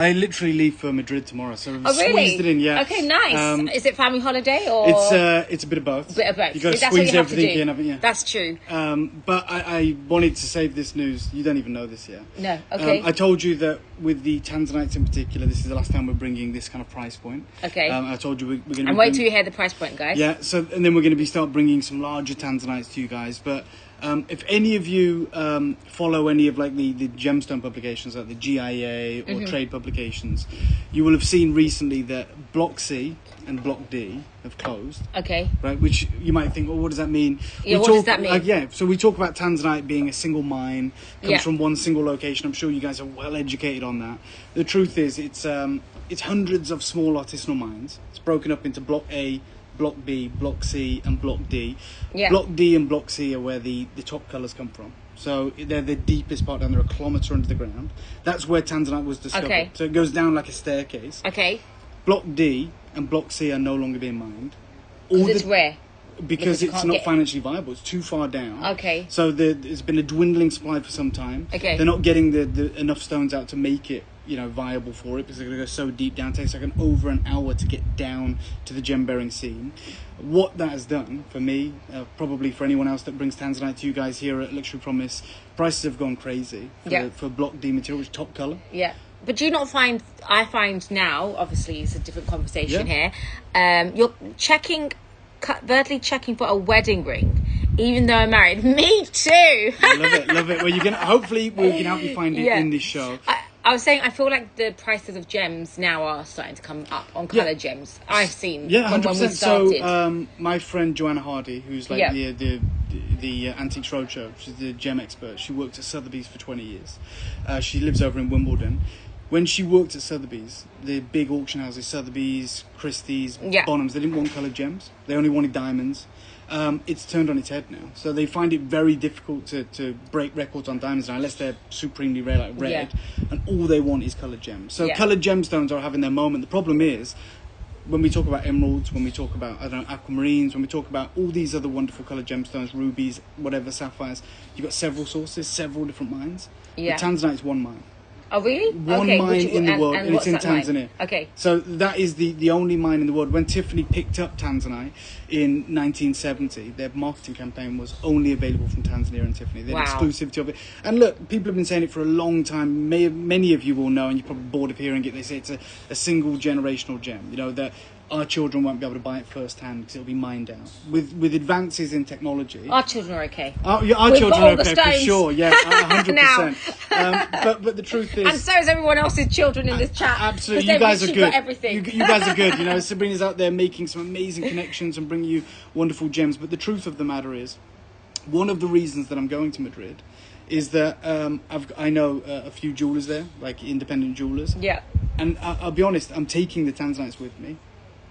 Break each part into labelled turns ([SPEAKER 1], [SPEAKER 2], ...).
[SPEAKER 1] I literally leave for Madrid tomorrow, so we've
[SPEAKER 2] Oh, really?
[SPEAKER 1] squeezed it in. Yeah.
[SPEAKER 2] Okay, nice. Is it family holiday or?
[SPEAKER 1] It's a bit of both.
[SPEAKER 2] Bit of both.
[SPEAKER 1] You got to
[SPEAKER 2] That's what
[SPEAKER 1] squeeze
[SPEAKER 2] you have to
[SPEAKER 1] everything
[SPEAKER 2] do.
[SPEAKER 1] in, haven't you?
[SPEAKER 2] That's true.
[SPEAKER 1] But I wanted to save this news. You don't even know this yet.
[SPEAKER 2] No. Okay.
[SPEAKER 1] I told you that with the Tanzanites in particular, this is the last time we're bringing this kind of price point.
[SPEAKER 2] Okay.
[SPEAKER 1] I told you we're going to.
[SPEAKER 2] And wait till you hear the price point, guys.
[SPEAKER 1] Yeah. So and then we're going to start bringing some larger Tanzanites to you guys, but. If any of you follow any of like the gemstone publications, like the GIA or trade publications, you will have seen recently that Block C and Block D have closed.
[SPEAKER 2] Okay.
[SPEAKER 1] Right, which you might think, well, what does that mean?
[SPEAKER 2] Yeah, what does that mean?
[SPEAKER 1] So we talk about Tanzanite being a single mine, comes from one single location. I'm sure you guys are well educated on that. The truth is, it's hundreds of small artisanal mines. It's broken up into Block A, Block B, Block C, and Block D.
[SPEAKER 2] Yeah.
[SPEAKER 1] Block D and Block C are where the top colours come from. So they're the deepest part down there, a kilometre under the ground. That's where Tanzanite was discovered.
[SPEAKER 2] Okay.
[SPEAKER 1] So it goes down like a staircase.
[SPEAKER 2] Okay.
[SPEAKER 1] Block D and Block C are no longer being mined.
[SPEAKER 2] Because it's rare.
[SPEAKER 1] Because it's not financially viable. It's too far down.
[SPEAKER 2] Okay.
[SPEAKER 1] So there's been a dwindling supply for some time.
[SPEAKER 2] Okay.
[SPEAKER 1] They're not getting the enough stones out to make it, viable for it, because they're going to go so deep down. It takes like over an hour to get down to the gem-bearing scene. What that has done for me, probably for anyone else that brings Tanzanite to you guys here at Luxury Promise, prices have gone crazy for Block D material, which is top colour.
[SPEAKER 2] Yeah. But do you not find, I find now, obviously it's a different conversation here, you're vertically checking for a wedding ring, even though I'm married. Me too.
[SPEAKER 1] Love it. Well, hopefully we can help you find it in this show.
[SPEAKER 2] I was saying, I feel like the prices of gems now are starting to come up on coloured gems. I've seen.
[SPEAKER 1] Yeah, 100%.
[SPEAKER 2] When we started.
[SPEAKER 1] So, my friend Joanna Hardy, who's like the Antiques Roadshow, she's the gem expert. She worked at Sotheby's for 20 years. She lives over in Wimbledon. When she worked at Sotheby's, the big auction houses, Sotheby's, Christie's, Bonhams, they didn't want coloured gems. They only wanted diamonds. It's turned on its head now. So they find it very difficult to break records on diamonds now, unless they're supremely rare, like red. Yeah. And all they want is coloured gems. So coloured gemstones are having their moment. The problem is, when we talk about emeralds, when we talk about, aquamarines, when we talk about all these other wonderful coloured gemstones, rubies, whatever, sapphires, you've got several sources, several different mines.
[SPEAKER 2] Yeah.
[SPEAKER 1] But Tanzanite's one mine.
[SPEAKER 2] Oh, really?
[SPEAKER 1] One mine in the world, and it's in Tanzania.
[SPEAKER 2] Mine? Okay.
[SPEAKER 1] So that is the only mine in the world. When Tiffany picked up Tanzanite in 1970, their marketing campaign was only available from Tanzania and Tiffany. They had exclusivity of it. And look, people have been saying it for a long time. Many of you will know, and you're probably bored of hearing it. They say it's a single generational gem. That our children won't be able to buy it firsthand because it'll be mined out. With advances in technology,
[SPEAKER 2] our children are okay.
[SPEAKER 1] Our children are okay for sure. Yeah, 100%. But the truth is,
[SPEAKER 2] and so is everyone else's children in this chat.
[SPEAKER 1] Absolutely, you guys are good.
[SPEAKER 2] Everything.
[SPEAKER 1] You guys are good. Sabrina's out there making some amazing connections and bringing you wonderful gems. But the truth of the matter is, one of the reasons that I'm going to Madrid is that I know a few jewelers there, like independent jewelers.
[SPEAKER 2] Yeah.
[SPEAKER 1] And I'll be honest, I'm taking the Tanzanites with me.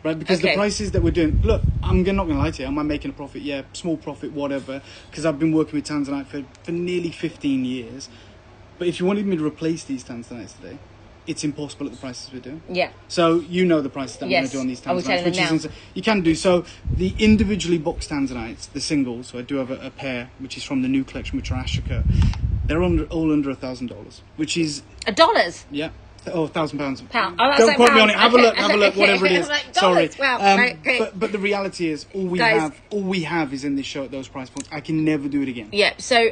[SPEAKER 1] Right, because the prices that we're doing, look, I'm not going to lie to you, am I making a profit? Yeah, small profit, whatever, because I've been working with Tanzanite for nearly 15 years. But if you wanted me to replace these Tanzanites today, it's impossible at the prices we're doing.
[SPEAKER 2] Yeah.
[SPEAKER 1] So you know the prices that I'm going to do on these Tanzanites, which is you can do. So the individually boxed Tanzanites, the singles, so I do have a pair, which is from the new collection, which are Ashika, they're all under $1,000, which is...
[SPEAKER 2] $1?
[SPEAKER 1] Yeah. Oh, £1,000.
[SPEAKER 2] Pound.
[SPEAKER 1] Don't quote me on it. Have a look, whatever it is.
[SPEAKER 2] Like,
[SPEAKER 1] sorry.
[SPEAKER 2] Wow.
[SPEAKER 1] But the reality is, all we have is in this show at those price points. I can never do it again.
[SPEAKER 2] Yeah. So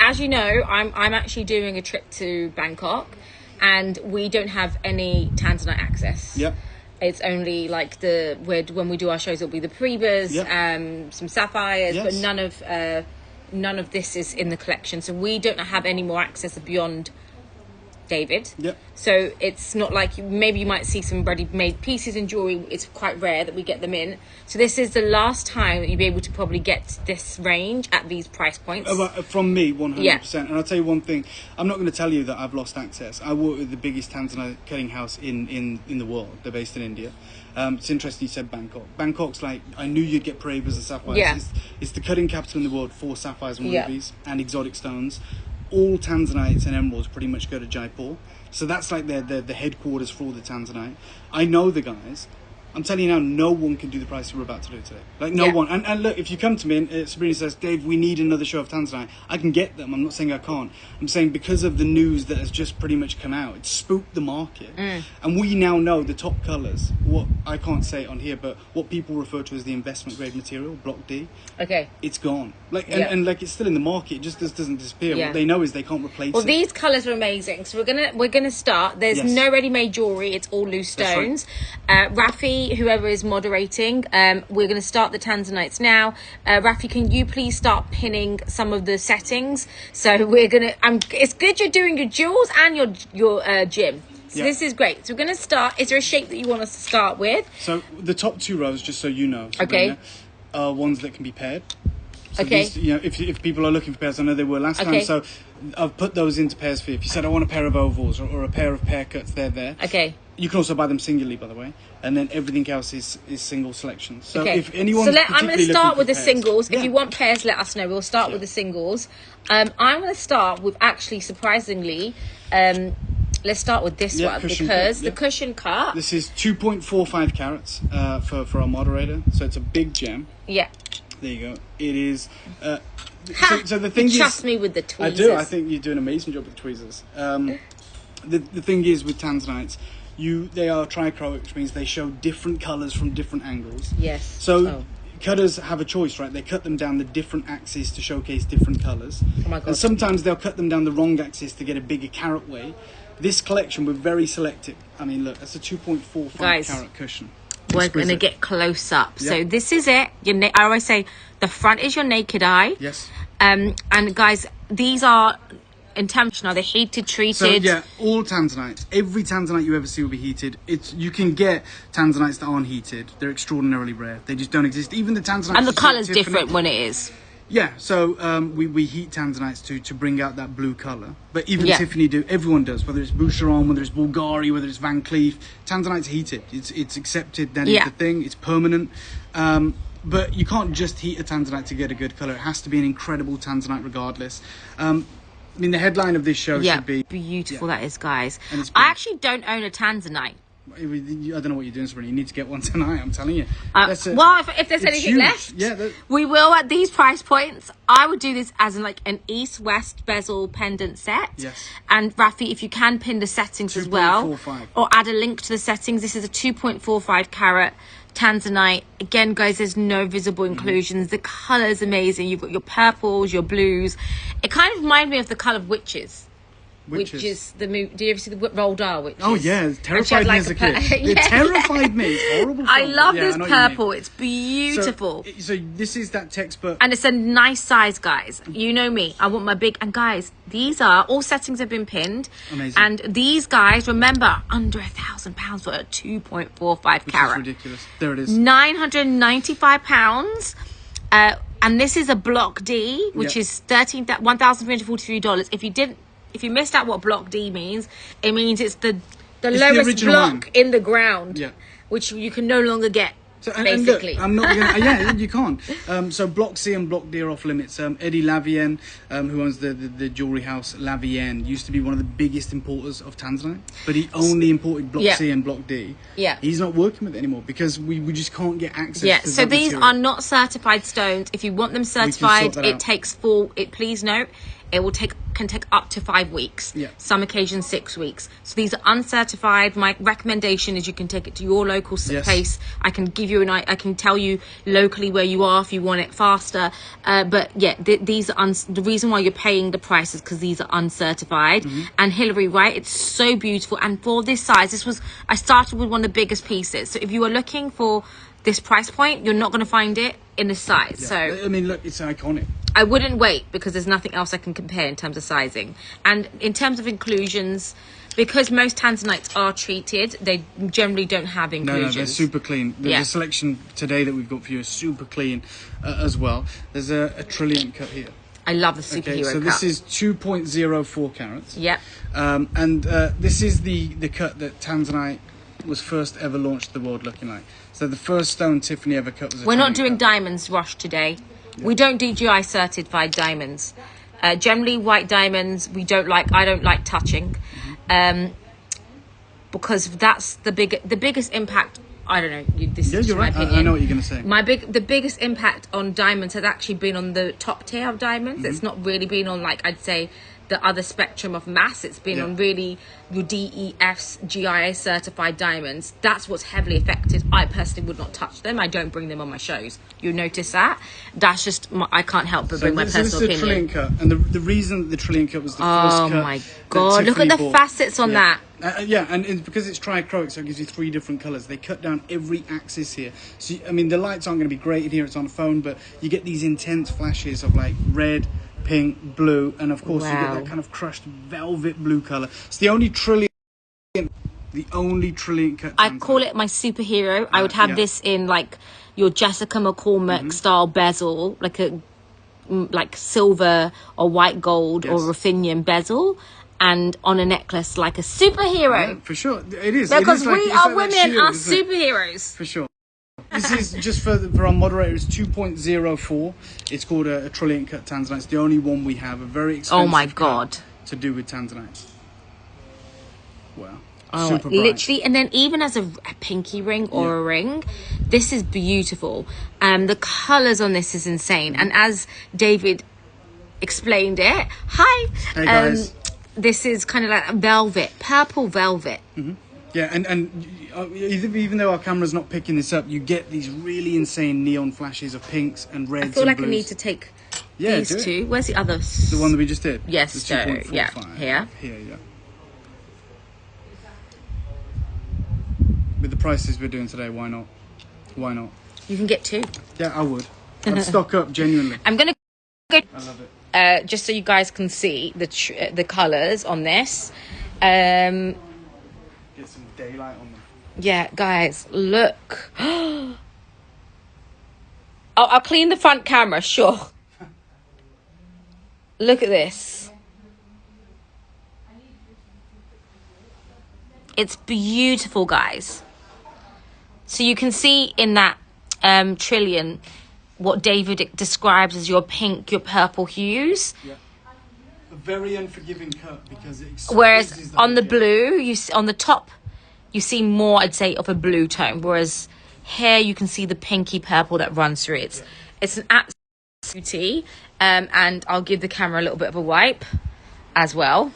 [SPEAKER 2] as you know, I'm actually doing a trip to Bangkok, and we don't have any Tanzanite access.
[SPEAKER 1] Yep.
[SPEAKER 2] It's only like when we do our shows, it'll be the Prebas, some sapphires, but none of this is in the collection. So we don't have any more access beyond David.
[SPEAKER 1] Yep.
[SPEAKER 2] So it's not like maybe you might see some ready-made pieces in jewelry. It's quite rare that we get them in. So this is the last time that you'll be able to probably get this range at these price points.
[SPEAKER 1] From me, 100%.
[SPEAKER 2] Yeah.
[SPEAKER 1] And I'll tell you one thing. I'm not going to tell you that I've lost access. I work with the biggest Tanzanite cutting house in the world. They're based in India. It's interesting you said Bangkok. Bangkok's like, I knew you'd get Prebas and sapphires.
[SPEAKER 2] Yeah.
[SPEAKER 1] It's the cutting capital in the world for sapphires and rubies and exotic stones. All Tanzanites and emeralds pretty much go to Jaipur. So that's like the headquarters for all the Tanzanite. I know the guys. I'm telling you now, no one can do the price we're about to do today. Like, no one. And look, if you come to me and Sabrina says, Dave, we need another show of Tanzanite, I can get them. I'm not saying I can't. I'm saying because of the news that has just pretty much come out, it's spooked the market. And we now know the top colours, what I can't say on here, but what people refer to as the investment grade material, Block D.
[SPEAKER 2] Okay.
[SPEAKER 1] It's gone. Like, and like, it's still in the market. It just doesn't disappear. What they know is they can't replace it.
[SPEAKER 2] Well, these colours are amazing. So we're gonna start. There's no ready-made jewellery. It's all loose stones. Right. Rafi, whoever is moderating, we're going to start the Tanzanites now. Rafi, can you please start pinning some of the settings? So we're going to, it's good you're doing your jewels and your gym. So this is great. So we're going to start. Is there a shape that you want us to start with?
[SPEAKER 1] So the top 2 rows, just so you know, Sabrina, are ones that can be paired. So these, you know, if people are looking for pairs, I know they were last time. So I've put those into pairs for you. If you said I want a pair of ovals or a pair of pear cuts, they're there.
[SPEAKER 2] Okay.
[SPEAKER 1] You can also buy them singularly, by the way, and then everything else is single selections. So if anyone,
[SPEAKER 2] I'm going to start with the singles. If you want pairs, let us know. We'll start with the singles. I'm going to start with actually surprisingly. Let's start with this one because the cushion cut.
[SPEAKER 1] This is 2.45 carats for our moderator, so it's a big gem.
[SPEAKER 2] Yeah.
[SPEAKER 1] There you go. It is. So the thing
[SPEAKER 2] is, trust me with the tweezers.
[SPEAKER 1] I do. I think you do an amazing job with tweezers. The thing is with Tanzanites, they are trichroic, which means they show different colours from different angles.
[SPEAKER 2] Yes.
[SPEAKER 1] So cutters have a choice, right? They cut them down the different axes to showcase different colours.
[SPEAKER 2] Oh my God.
[SPEAKER 1] And sometimes they'll cut them down the wrong axis to get a bigger carat weight. This collection, we're very selective. I mean, look, that's a 2.45 carat cushion.
[SPEAKER 2] We're going to get close up. Yep. So this is it. I always say the front is your naked eye.
[SPEAKER 1] Yes.
[SPEAKER 2] And guys, these are intentional. They're heated, treated.
[SPEAKER 1] So yeah, all Tanzanites. Every Tanzanite you ever see will be heated. You can get Tanzanites that aren't heated. They're extraordinarily rare. They just don't exist. Even the Tanzanites.
[SPEAKER 2] And the colour's different when it is.
[SPEAKER 1] Yeah, so we heat Tanzanites to bring out that blue colour. But even Tiffany everyone does, whether it's Boucheron, whether it's Bulgari, whether it's Van Cleef, Tanzanite's heated. It's accepted, that is the thing, it's permanent. But you can't just heat a Tanzanite to get a good colour. It has to be an incredible Tanzanite regardless. I mean, the headline of this show should be...
[SPEAKER 2] beautiful that is, guys. I actually don't own a Tanzanite.
[SPEAKER 1] I don't know what you're doing, Sabrina. You need to get one tonight, I'm telling you.
[SPEAKER 2] Well, if there's anything
[SPEAKER 1] huge.
[SPEAKER 2] left, we will at these price points. I would do this as an east-west bezel pendant set.
[SPEAKER 1] Yes.
[SPEAKER 2] And Rafi, if you can pin the settings as well, or add a link to the settings. This is a 2.45 carat Tanzanite. Again, guys, there's no visible inclusions. The colour is amazing. You've got your purples, your blues. It kind of reminds me of the colour of Witches. Which is the movie? Do you ever see the Roald Dahl Witches?
[SPEAKER 1] Oh yeah, it terrified me as a kid. It terrified me. It's horrible.
[SPEAKER 2] I love this purple. It's beautiful.
[SPEAKER 1] So this is that textbook,
[SPEAKER 2] and it's a nice size, guys. You know me. I want my big. And guys, these are all settings have been pinned.
[SPEAKER 1] Amazing.
[SPEAKER 2] And these guys, remember, under £1,000 for a 2.45 carat.
[SPEAKER 1] Which is ridiculous. There it is.
[SPEAKER 2] £995. And this is a Block D, which is $1,343. If you missed out what Block D means, it means it's the lowest block in the ground, which you can no longer get. So, basically,
[SPEAKER 1] look, I'm not gonna. You can't. So Block C and Block D are off limits. Eddie Lavien, who owns the jewelry house Lavien, used to be one of the biggest importers of Tanzanite, but he only imported Block C and Block D.
[SPEAKER 2] Yeah,
[SPEAKER 1] he's not working with it anymore because we just can't get access.
[SPEAKER 2] Yeah,
[SPEAKER 1] to
[SPEAKER 2] so these
[SPEAKER 1] material.
[SPEAKER 2] are not certified stones. If you want them certified, it takes please note. It can take up to 5 weeks.
[SPEAKER 1] Yeah.
[SPEAKER 2] Some occasions 6 weeks. So these are uncertified. My recommendation is you can take it to your local place. I can give you I can tell you locally where you are if you want it faster. But yeah, these are the reason why you're paying the price is because these are uncertified. And Hillary, right? It's so beautiful. And for this size, I started with one of the biggest pieces. So if you are looking for this price point, you're not going to find it in this size.
[SPEAKER 1] Yeah.
[SPEAKER 2] So
[SPEAKER 1] I mean, look, it's iconic.
[SPEAKER 2] I wouldn't wait because there's nothing else I can compare in terms of sizing. And in terms of inclusions, because most Tanzanites are treated, they generally don't have inclusions.
[SPEAKER 1] No, they're super clean. The selection today that we've got for you is super clean as well. There's a trillion cut here.
[SPEAKER 2] I love the superhero cut.
[SPEAKER 1] So this is 2.04 carats.
[SPEAKER 2] Yep.
[SPEAKER 1] And this is the cut that Tanzanite was first ever launched to the world looking like. So the first stone Tiffany ever cut was a
[SPEAKER 2] We're not doing
[SPEAKER 1] cut.
[SPEAKER 2] Diamonds, Rosh, today. Yeah. We don't DGI certified diamonds. Generally, white diamonds I don't like touching, because that's the biggest impact I don't know. This is
[SPEAKER 1] you're
[SPEAKER 2] my
[SPEAKER 1] right.
[SPEAKER 2] opinion.
[SPEAKER 1] I know what you're going to say.
[SPEAKER 2] The biggest impact on diamonds has actually been on the top tier of diamonds. It's not really been on, like, I'd say, the other spectrum of mass. It's been on really your DEFs, GIA certified diamonds. That's what's heavily affected. I personally would not touch them. I don't bring them on my shows. You notice that? That's just I can't help but bring my personal opinion.
[SPEAKER 1] This is a trillion cut, and the reason the trillion cut was the first cut.
[SPEAKER 2] Oh my god! Look at the facets on that.
[SPEAKER 1] And it's because it's triacrylic, so it gives you 3 different colours. They cut down every axis here. So I mean, the lights aren't going to be great in here. It's on a phone, but you get these intense flashes of like red, pink, blue, and of course you get that kind of crushed velvet blue colour. It's the only trillion cut.
[SPEAKER 2] I call it my superhero. I would have this in like your Jessica McCormick style bezel, like silver or white gold or ruthenium bezel, and on a necklace like a superhero.
[SPEAKER 1] Yeah, for sure, it is.
[SPEAKER 2] Because we are women, are superheroes.
[SPEAKER 1] For sure. This is just for our moderator. It's 2.04. It's called a trillion cut tanzanite. It's the only one we have. A very expensive.
[SPEAKER 2] Oh my god!
[SPEAKER 1] To do with tanzanite. Wow.
[SPEAKER 2] Oh,
[SPEAKER 1] super bright.
[SPEAKER 2] literally, and then even as a pinky ring or a ring, this is beautiful. The colours on this is insane. And as David explained it,
[SPEAKER 1] hey guys.
[SPEAKER 2] This is kind of like velvet, purple velvet.
[SPEAKER 1] Yeah, and even though our camera's not picking this up, you get these really insane neon flashes of pinks and reds.
[SPEAKER 2] I feel like
[SPEAKER 1] blues.
[SPEAKER 2] I need to take these two. Where's the other?
[SPEAKER 1] The one that we just did.
[SPEAKER 2] Yes, so yeah, here.
[SPEAKER 1] Here, yeah. With the prices we're doing today, why not? Why not?
[SPEAKER 2] You can get 2.
[SPEAKER 1] Yeah, I would. I'd stock up, genuinely.
[SPEAKER 2] I'm gonna go.
[SPEAKER 1] I love it.
[SPEAKER 2] Just so you guys can see the colours on this.
[SPEAKER 1] Get some daylight on them.
[SPEAKER 2] Yeah, guys, look. I'll clean the front camera, sure. Look at this. It's beautiful, guys. So you can see in that trillion what David describes as your pink, your purple hues.
[SPEAKER 1] Yeah. A very unforgiving cut because it
[SPEAKER 2] whereas on the blue, on the top, you see more, I'd say, of a blue tone. Whereas here you can see the pinky purple that runs through it. It's an absolute beauty. And I'll give the camera a little bit of a wipe as well.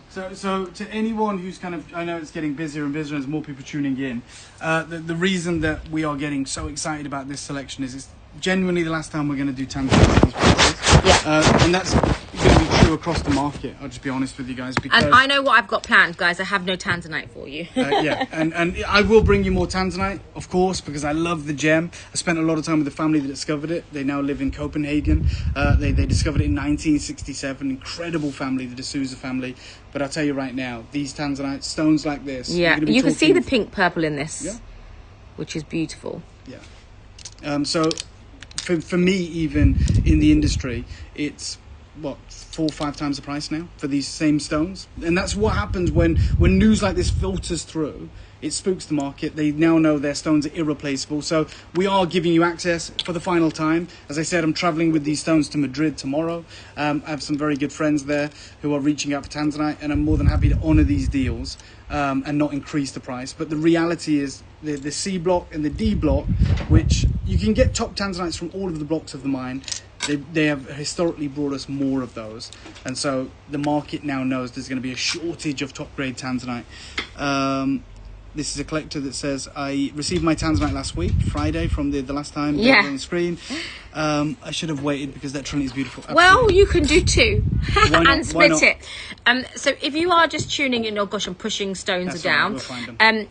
[SPEAKER 1] So to anyone who's kind of, I know it's getting busier and busier as more people tuning in, the reason that we are getting so excited about this selection is it's genuinely the last time we're going to do tanzanite. And that's going to be true across the market. I'll just be honest with you guys. Because,
[SPEAKER 2] and I know what I've got planned, guys. I have no tanzanite for you.
[SPEAKER 1] And I will bring you more tanzanite, of course, because I love the gem. I spent a lot of time with the family that discovered it. They now live in Copenhagen. They discovered it in 1967. Incredible family, the D'Souza family. But I'll tell you right now, these tanzanite stones like this.
[SPEAKER 2] Yeah, you can see the pink purple in this, which is beautiful.
[SPEAKER 1] Yeah. So for me, even in the industry, it's what, 4 or 5 times the price now for these same stones. And that's what happens when news like this filters through. It spooks the market. They now know their stones are irreplaceable. So we are giving you access for the final time. As I said, I'm traveling with these stones to Madrid tomorrow. I have some very good friends there who are reaching out for tanzanite, and I'm more than happy to honour these deals and not increase the price. But the reality is the C block and the D block, which you can get top tanzanites from all of the blocks of the mine. They have historically brought us more of those, and so the market now knows there's going to be a shortage of top grade tanzanite. This is a collector that says, I received my tanzanite last week, Friday, from the last time on the screen. I should have waited because that trinity is beautiful. Absolutely.
[SPEAKER 2] Well, you can do 2 and split it. So if you are just tuning in, oh gosh, I'm pushing stones down.
[SPEAKER 1] We'll find them.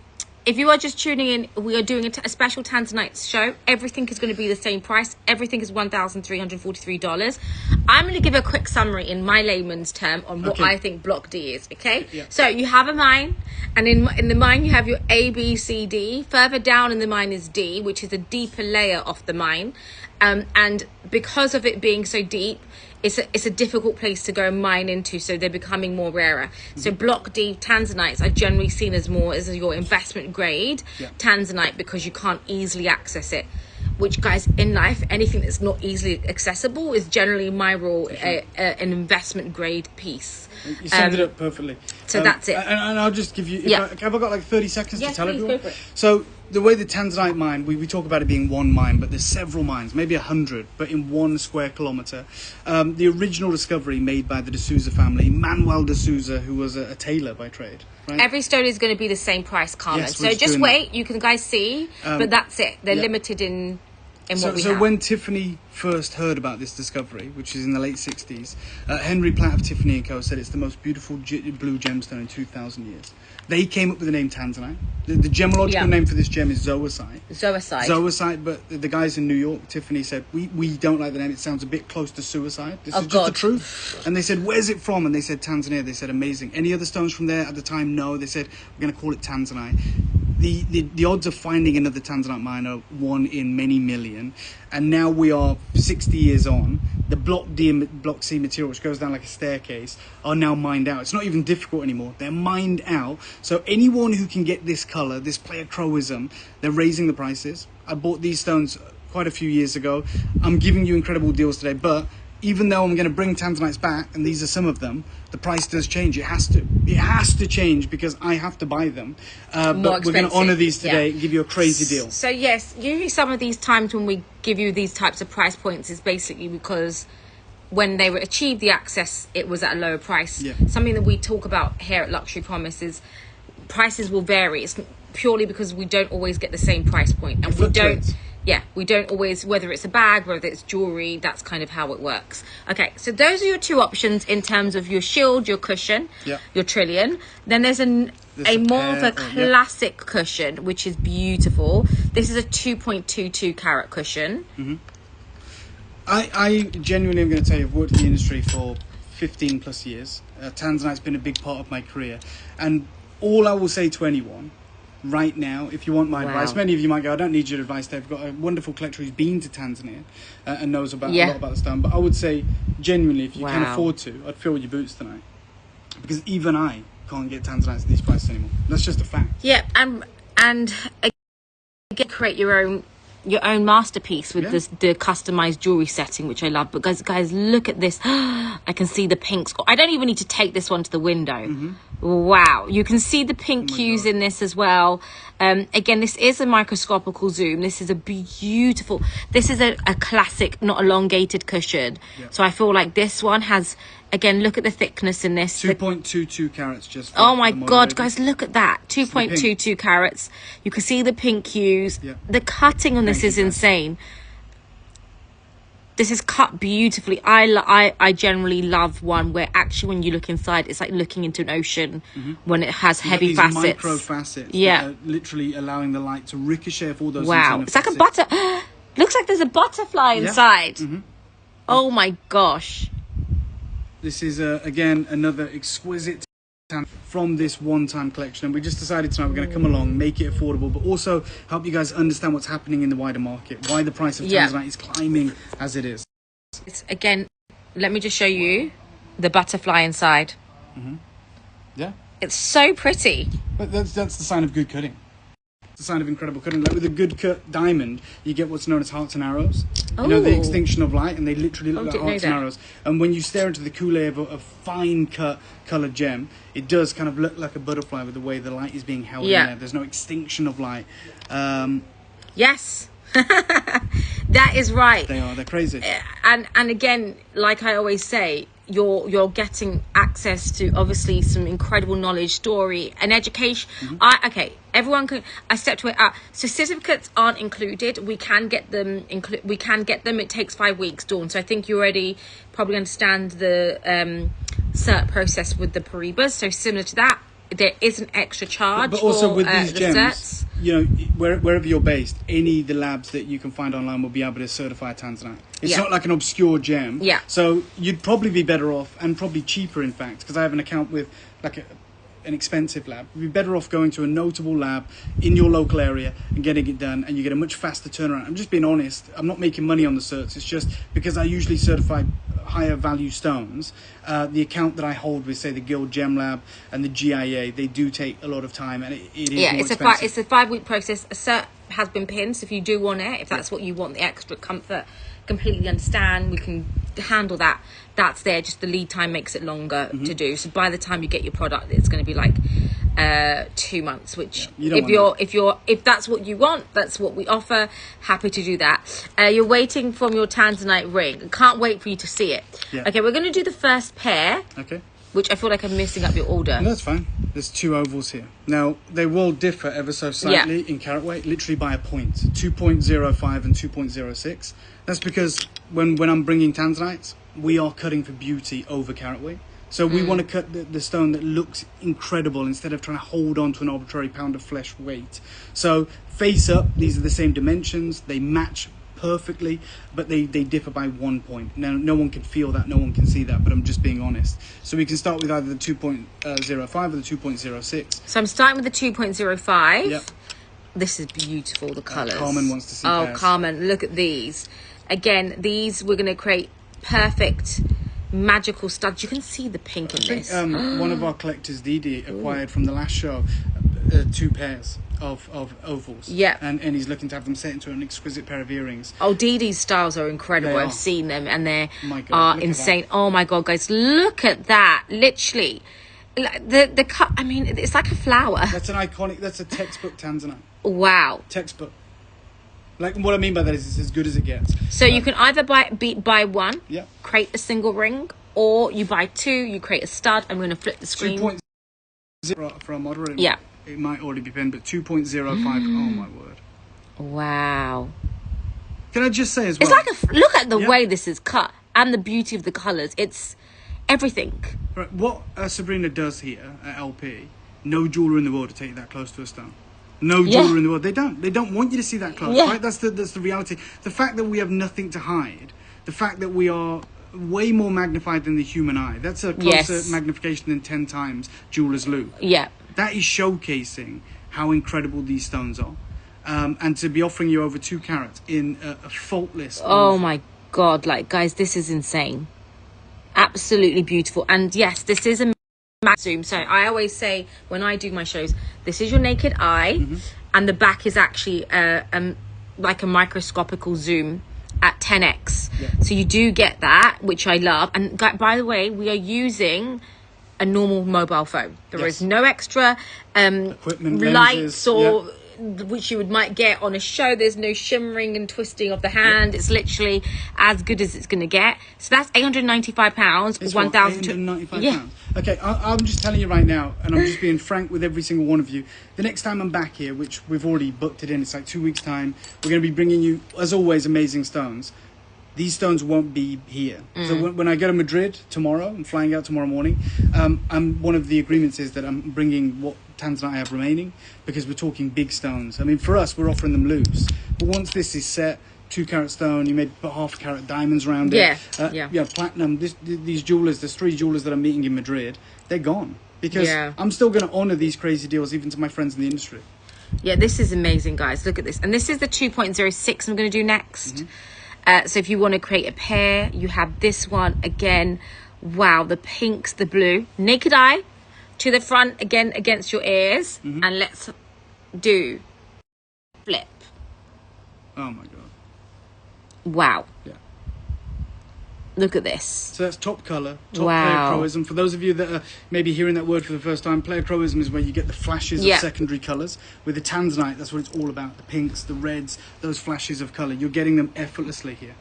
[SPEAKER 2] If you are just tuning in, we are doing a special tanzanite show. Everything is going to be the same price. Everything is $1,343. I'm going to give a quick summary in my layman's term on what I think block D is, okay?
[SPEAKER 1] Yeah.
[SPEAKER 2] So you have a mine, and in the mine you have your A, B, C, D. Further down in the mine is D, which is a deeper layer of the mine. And because of it being so deep, it's a difficult place to go and mine into, so they're becoming more rarer. So block D tanzanites are generally seen as more as your investment grade tanzanite, because you can't easily access it. Which, guys, in life, anything that's not easily accessible is generally my rule, an investment grade piece.
[SPEAKER 1] You summed it up perfectly.
[SPEAKER 2] So that's it.
[SPEAKER 1] And I'll just give you, have I got like 30 seconds to tell everyone?
[SPEAKER 2] Go for it.
[SPEAKER 1] So the way the Tanzanite mine, we talk about it being one mine, but there's several mines, maybe 100, but in 1 square kilometre. The original discovery made by the D'Souza family, Manuel D'Souza, who was a tailor by trade. Right?
[SPEAKER 2] Every stone is going to be the same price, Carmen.
[SPEAKER 1] Yes,
[SPEAKER 2] so just wait, you can guys see, but that's it. They're limited in what we have.
[SPEAKER 1] So when Tiffany first heard about this discovery, which is in the late 60s, Henry Platt of Tiffany & Co. said it's the most beautiful blue gemstone in 2,000 years. They came up with the name Tanzanite. The gemological name for this gem is zoisite. Zoisite, but the guys in New York, Tiffany, said, we don't like the name. It sounds a bit close to suicide. This is just the truth. And they said, where's it from? And they said, Tanzania. They said, amazing. Any other stones from there at the time? No. They said, we're going to call it Tanzanite. The odds of finding another Tanzanite mine are 1 in many million, and now we are 60 years on. The Block D and Block C material, which goes down like a staircase, are now mined out. It's not even difficult anymore. They're mined out. So anyone who can get this colour, this pleochromosm, they're raising the prices. I bought these stones quite a few years ago. I'm giving you incredible deals today, but even though I'm going to bring Tanzanites back, and these are some of them, the price does change. It has to. It has to change because I have to buy them. But we're going to honour these today and give you a crazy deal.
[SPEAKER 2] So yes, usually some of these times when we give you these types of price points is basically because when they achieved the access, it was at a lower price.
[SPEAKER 1] Yeah.
[SPEAKER 2] Something that we talk about here at Luxury Promise is prices will vary. It's purely because we don't always get the same price point, and we don't always, whether it's a bag, whether it's jewelry, that's kind of how it works. Okay, so those are your 2 options in terms of your shield, your cushion, your trillion. Then there's a more of a classic cushion, which is beautiful. This is a 2.22 carat cushion.
[SPEAKER 1] Mm-hmm. I genuinely am going to tell you, I've worked in the industry for 15 plus years. Tanzanite's been a big part of my career. And all I will say to anyone right now, if you want my advice, many of you might go, I don't need your advice, Dave. I've got a wonderful collector who's been to Tanzania and knows a lot about the stone. But I would say, genuinely, if you can afford to, I'd fill your boots tonight. Because even I can't get Tanzanites at these prices anymore. That's just a fact.
[SPEAKER 2] Yeah, and again, create your own masterpiece with the customized jewelry setting, which I love. But guys, look at this. I can see the pinks. I don't even need to take this one to the window. Mm-hmm. Wow, you can see the pink hues in this as well. Again, this is a microscopical zoom. This is a beautiful, this is a classic, not elongated cushion. So I feel like this one has, again, look at the thickness in this.
[SPEAKER 1] 2.22 carats just.
[SPEAKER 2] Oh my God, guys, look at that. 2.22 carats. You can see the pink hues. The cutting on this is insane. This is cut beautifully. I generally love one where actually when you look inside, it's like looking into an ocean when it has heavy facets.
[SPEAKER 1] Micro facets. Yeah. Literally allowing the light to ricochet off all those.
[SPEAKER 2] Wow. It's like a looks like there's a butterfly inside. Mm-hmm. Oh my gosh.
[SPEAKER 1] This is, again, another exquisite from this one-time collection, and we just decided tonight we're going to come along, make it affordable, but also help you guys understand what's happening in the wider market, why the price of Tanzanite is climbing as it is.
[SPEAKER 2] Again, let me just show you the butterfly inside.
[SPEAKER 1] Yeah,
[SPEAKER 2] it's so pretty.
[SPEAKER 1] But that's the sign of good cutting. It's a sign of incredible cutting. Like with a good cut diamond, you get what's known as hearts and arrows. You know, the extinction of light, and they literally look like hearts and arrows. And when you stare into the coulee of a fine cut coloured gem, it does kind of look like a butterfly with the way the light is being held in there. There's no extinction of light.
[SPEAKER 2] Yes. That is right.
[SPEAKER 1] They're crazy.
[SPEAKER 2] And again, like I always say, you're getting access to obviously some incredible knowledge, story, and education. Everyone can. I stepped away. So certificates aren't included. We can get them. We can get them. It takes 5 weeks, Dawn. So I think you already probably understand the cert process with the Paribas. So similar to that, there is an extra charge.
[SPEAKER 1] But also
[SPEAKER 2] for,
[SPEAKER 1] with these gems,
[SPEAKER 2] certs.
[SPEAKER 1] you know, wherever you're based, any of the labs that you can find online will be able to certify Tanzanite. It's not like an obscure gem.
[SPEAKER 2] Yeah.
[SPEAKER 1] So you'd probably be better off, and probably cheaper, in fact, because I have an account with like an expensive lab. You'd be better off going to a notable lab in your local area and getting it done, and you get a much faster turnaround. I'm just being honest. I'm not making money on the certs. It's just because I usually certify higher value stones. The account that I hold with, say, the Guild Gem Lab and the GIA, they do take a lot of time, and it is more expensive.
[SPEAKER 2] It's a 5 week process. A cert has been pinned, so if you do want it, if that's what you want, the extra comfort, completely understand, we can handle that. That's there, just the lead time makes it longer to do. So by the time you get your product, it's going to be like 2 months, which if that's what you want, that's what we offer. Happy to do that. You're waiting from your tanzanite ring. Can't wait for you to see it. Okay, we're going to do the first pair, which I feel like I'm messing up your order.
[SPEAKER 1] No, that's fine. There's 2 ovals here. Now they will differ ever so slightly in carat weight, literally by a point, 2.05 and 2.06. That's because when I'm bringing tanzanites, we are cutting for beauty over carat weight. So we want to cut the stone that looks incredible instead of trying to hold on to an arbitrary pound of flesh weight. So face up, these are the same dimensions. They match perfectly, but they differ by 1 point. Now, no one can feel that, no one can see that, but I'm just being honest. So we can start with either the 2.05 or the 2.06.
[SPEAKER 2] So I'm starting with the 2.05.
[SPEAKER 1] Yep.
[SPEAKER 2] This is beautiful, the colours.
[SPEAKER 1] Carmen wants to see pairs.
[SPEAKER 2] Carmen, look at these. Again, these we're going to create perfect magical studs. You can see the pink in this.
[SPEAKER 1] One of our collectors, Didi, acquired from the last show 2 pairs of ovals.
[SPEAKER 2] Yeah.
[SPEAKER 1] And he's looking to have them set into an exquisite pair of earrings.
[SPEAKER 2] Oh, Didi's styles are incredible. I've seen them and they
[SPEAKER 1] are
[SPEAKER 2] insane. Oh my God, guys, look at that. Literally. The cut, I mean, it's like a flower.
[SPEAKER 1] That's an iconic, that's a textbook tanzanite.
[SPEAKER 2] Wow.
[SPEAKER 1] Textbook. Like, what I mean by that is it's as good as it gets.
[SPEAKER 2] So you can either buy one,
[SPEAKER 1] create
[SPEAKER 2] a single ring, or you buy 2, you create a stud. I'm going to flip the screen.
[SPEAKER 1] 2.0 for our moderator.
[SPEAKER 2] Yeah.
[SPEAKER 1] It might already be pinned, but 2.05. Oh my word.
[SPEAKER 2] Wow.
[SPEAKER 1] Can I just say as well?
[SPEAKER 2] It's like look at the way this is cut and the beauty of the colours. It's everything.
[SPEAKER 1] Right. What Sabrina does here at LP, no jeweler in the world to take that close to a stone. No jeweler in the world. They don't want you to see that close, right? That's the reality. The fact that we have nothing to hide, the fact that we are way more magnified than the human eye. That's a closer magnification than 10 times jeweler's loop.
[SPEAKER 2] Yeah.
[SPEAKER 1] That is showcasing how incredible these stones are. And to be offering you over 2 carats in a faultless...
[SPEAKER 2] Oh my God, like, guys, this is insane. Absolutely beautiful. And yes, this is a zoom. So I always say when I do my shows, this is your naked eye, and the back is actually like a microscopical zoom at 10x. So you do get that, which I love. And by the way, we are using a normal mobile phone. There is no extra
[SPEAKER 1] equipment,
[SPEAKER 2] lights or which you might get on a show. There's no shimmering and twisting of the hand. It's literally as good as it's going to get. So that's £895.
[SPEAKER 1] It's £1,295. Okay, I'm just telling you right now, and I'm just being frank with every single one of you. The next time I'm back here, which we've already booked it in, it's like 2 weeks' time, we're going to be bringing you, as always, amazing stones. These stones won't be here. So when I go to Madrid tomorrow, I'm flying out tomorrow morning, one of the agreements is that I'm bringing what tanzanite I have remaining, because we're talking big stones. I mean, for us, we're offering them loose. But once this is set, 2 carat stone, you made half carat diamonds around it. Platinum. These jewelers, there's 3 jewelers that I'm meeting in Madrid, they're gone. Because I'm still going to honour these crazy deals, even to my friends in the industry.
[SPEAKER 2] Yeah, this is amazing, guys. Look at this. And this is the 2.06 I'm going to do next. So if you want to create a pair, you have this one again. Wow, the pinks, the blue. Naked eye to the front, again, against your ears. And let's do flip.
[SPEAKER 1] Oh, my God.
[SPEAKER 2] Wow.
[SPEAKER 1] Yeah.
[SPEAKER 2] Look at this.
[SPEAKER 1] So that's top colour, top pleiochroism. For those of you that are maybe hearing that word for the first time, pleiochroism is where you get the flashes of secondary colours. With the tanzanite, that's what it's all about. The pinks, the reds, those flashes of colour. You're getting them effortlessly here.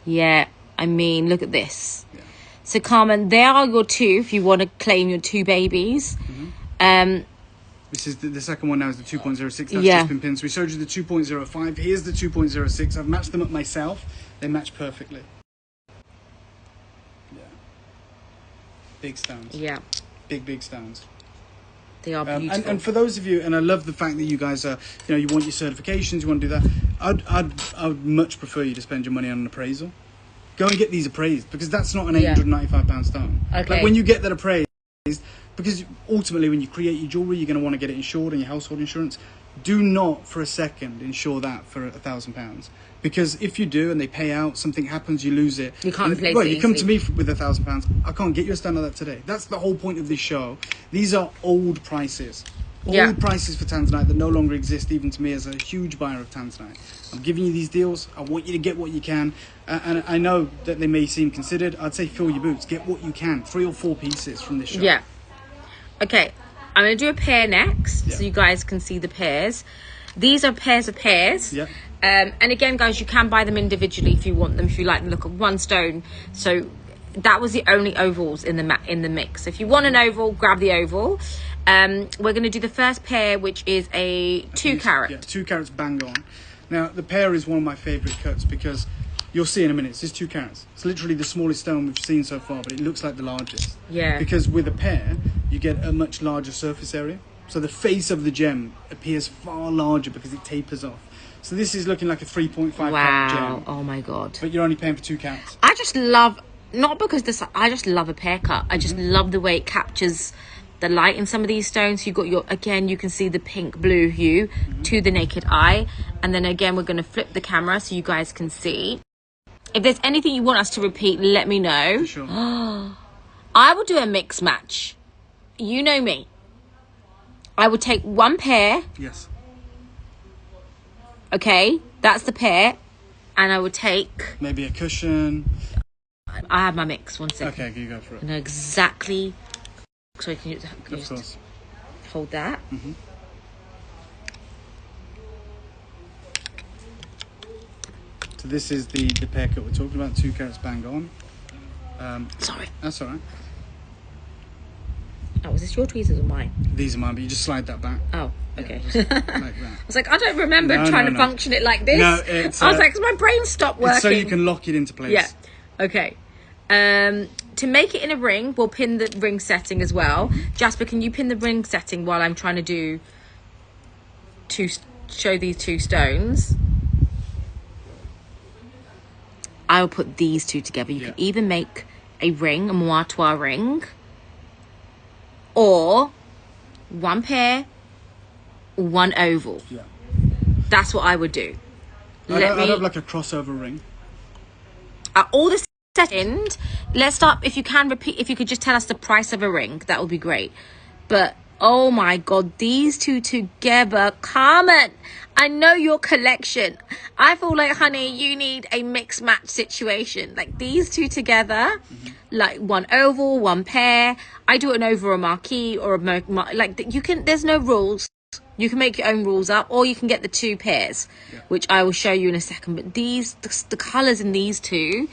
[SPEAKER 2] Yeah, I mean, look at this. Yeah. So, Carmen, there are your 2 if you want to claim your 2 babies.
[SPEAKER 1] This is the second one now is the 2.06. That's just been pinned. So we showed you the 2.05. Here's the 2.06. I've matched them up myself. They match perfectly. Yeah. Big stones.
[SPEAKER 2] Yeah.
[SPEAKER 1] Big stones.
[SPEAKER 2] They are beautiful.
[SPEAKER 1] And for those of you, and I love the fact that you guys are, you want your certifications, you want to do that. I'd much prefer you to spend your money on an appraisal. Go and get these appraised, because that's not an £895 stone.
[SPEAKER 2] Okay.
[SPEAKER 1] Like when you get that appraised, because ultimately when you create your jewellery, you're going to want to get it insured on your household insurance. Do not for a second insure that for £1,000, because if you do and they pay out, something happens, you lose it.
[SPEAKER 2] You can't replace it.
[SPEAKER 1] You come to me with £1,000. I can't get you a stone like that today. That's the whole point of this show. These are old prices. Old prices for tanzanite that no longer exist, even to me as a huge buyer of tanzanite. I'm giving you these deals. I want you to get what you can. And I know that they may seem considered. I'd say fill your boots. Get what you can. 3 or 4 pieces from this show.
[SPEAKER 2] Yeah. Okay. I'm going to do a pair next, so you guys can see the pairs. These are pairs of pairs.
[SPEAKER 1] Yeah.
[SPEAKER 2] And again, guys, you can buy them individually if you want them, if you like the look of one stone. So that was the only ovals in the mix. So if you want an oval, grab the oval. We're going to do the first pair, which is a 2 carat.
[SPEAKER 1] Yeah, 2 carats bang on. Now, the pair is one of my favourite cuts because you'll see in a minute, it's 2 carats. It's literally the smallest stone we've seen so far, but it looks like the largest.
[SPEAKER 2] Yeah.
[SPEAKER 1] Because with a pair, you get a much larger surface area. So the face of the gem appears far larger because it tapers off. So this is looking like a 3.5 carat gem.
[SPEAKER 2] Oh my God.
[SPEAKER 1] But you're only paying for 2 carats.
[SPEAKER 2] I just love, not because this, I just love a pair cut. I just love the way it captures the light in some of these stones. You got your, again, you can see the pink blue hue to the naked eye. And then again, we're going to flip the camera so you guys can see. If there's anything you want us to repeat, let me know.
[SPEAKER 1] For sure.
[SPEAKER 2] I will do a mix match. You know me. I would take 1 pair.
[SPEAKER 1] Yes.
[SPEAKER 2] Okay, that's the pair. And I would take...
[SPEAKER 1] maybe a cushion.
[SPEAKER 2] I have my mix, 1 second.
[SPEAKER 1] Okay, you go for it.
[SPEAKER 2] I know exactly... Sorry, can you
[SPEAKER 1] Of course.
[SPEAKER 2] Hold that?
[SPEAKER 1] So this is the pair cut we're talking about, 2 carats bang on.
[SPEAKER 2] Sorry.
[SPEAKER 1] That's all right.
[SPEAKER 2] Oh, was this your tweezers or mine?
[SPEAKER 1] These are mine, but you just slide that back.
[SPEAKER 2] Oh, okay.
[SPEAKER 1] Yeah, like that.
[SPEAKER 2] I was like, I don't remember trying to function it like this.
[SPEAKER 1] No, it's...
[SPEAKER 2] I was like, my brain stopped working.
[SPEAKER 1] It's so you can lock it into place.
[SPEAKER 2] Yeah. Okay. To make it in a ring, we'll pin the ring setting as well. Jasper, can you pin the ring setting while I'm trying to show these 2 stones? I will put these 2 together. You can either make a ring, a moire ring, or 1 pair, 1 oval.
[SPEAKER 1] Yeah.
[SPEAKER 2] That's what I would do.
[SPEAKER 1] I'd have like a crossover ring.
[SPEAKER 2] All the settings. Let's start. If you can repeat, if you could just tell us the price of a ring, that would be great. But oh my God, these 2 together, Carmen, I know your collection. I feel like, honey, you need a mix match situation. Like these 2 together, like 1 oval, 1 pair. I do it over a marquee or a like you can. There's no rules. You can make your own rules up, or you can get the 2 pairs, which I will show you in a second. But these, the colors in these 2,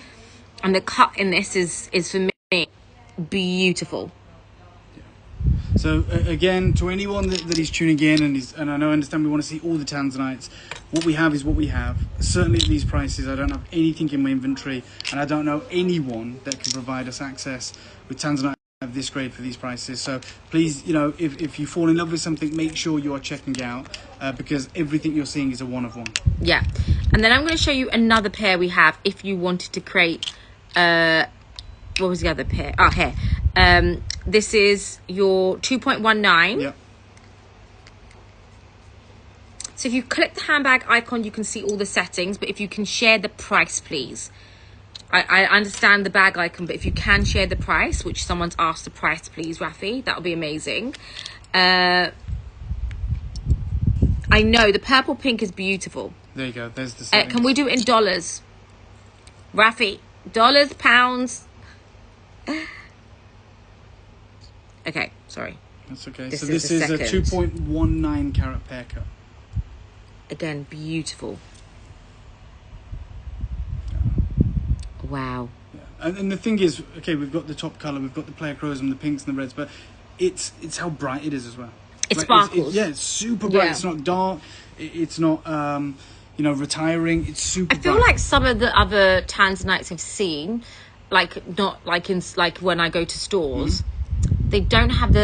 [SPEAKER 2] and the cut in this is for me beautiful.
[SPEAKER 1] So again, to anyone that is tuning in and I understand we want to see all the tanzanites, what we have is what we have. Certainly at these prices, I don't have anything in my inventory, and I don't know anyone that can provide us access with tanzanite of this grade for these prices. So please, you know, if you fall in love with something, make sure you are checking it out because everything you're seeing is a one of one.
[SPEAKER 2] Yeah, and then I'm going to show you another pair we have if you wanted to create. What was the other pair? Oh, here. This is your 2.19.
[SPEAKER 1] Yeah.
[SPEAKER 2] So if you click the handbag icon, you can see all the settings. But if you can share the price, please. I understand the bag icon, but if you can share the price, which someone's asked the price, please, Rafi, that would be amazing. I know the purple pink is beautiful.
[SPEAKER 1] There you go. There's the settings.
[SPEAKER 2] Can we do it in dollars? Rafi, dollars, pounds. Okay, sorry.
[SPEAKER 1] That's okay. So this is a 2.19 carat pair cut.
[SPEAKER 2] Again, beautiful. Wow.
[SPEAKER 1] Yeah. And the thing is, okay, we've got the top colour, we've got the pleochrosum, the pinks and the reds, but it's how bright it is as well.
[SPEAKER 2] It sparkles.
[SPEAKER 1] It's super bright. Yeah. It's not dark. It's not, you know, retiring. It's super bright.
[SPEAKER 2] I feel like some of the other tanzanites I've seen, like not like in like when I go to stores, they don't have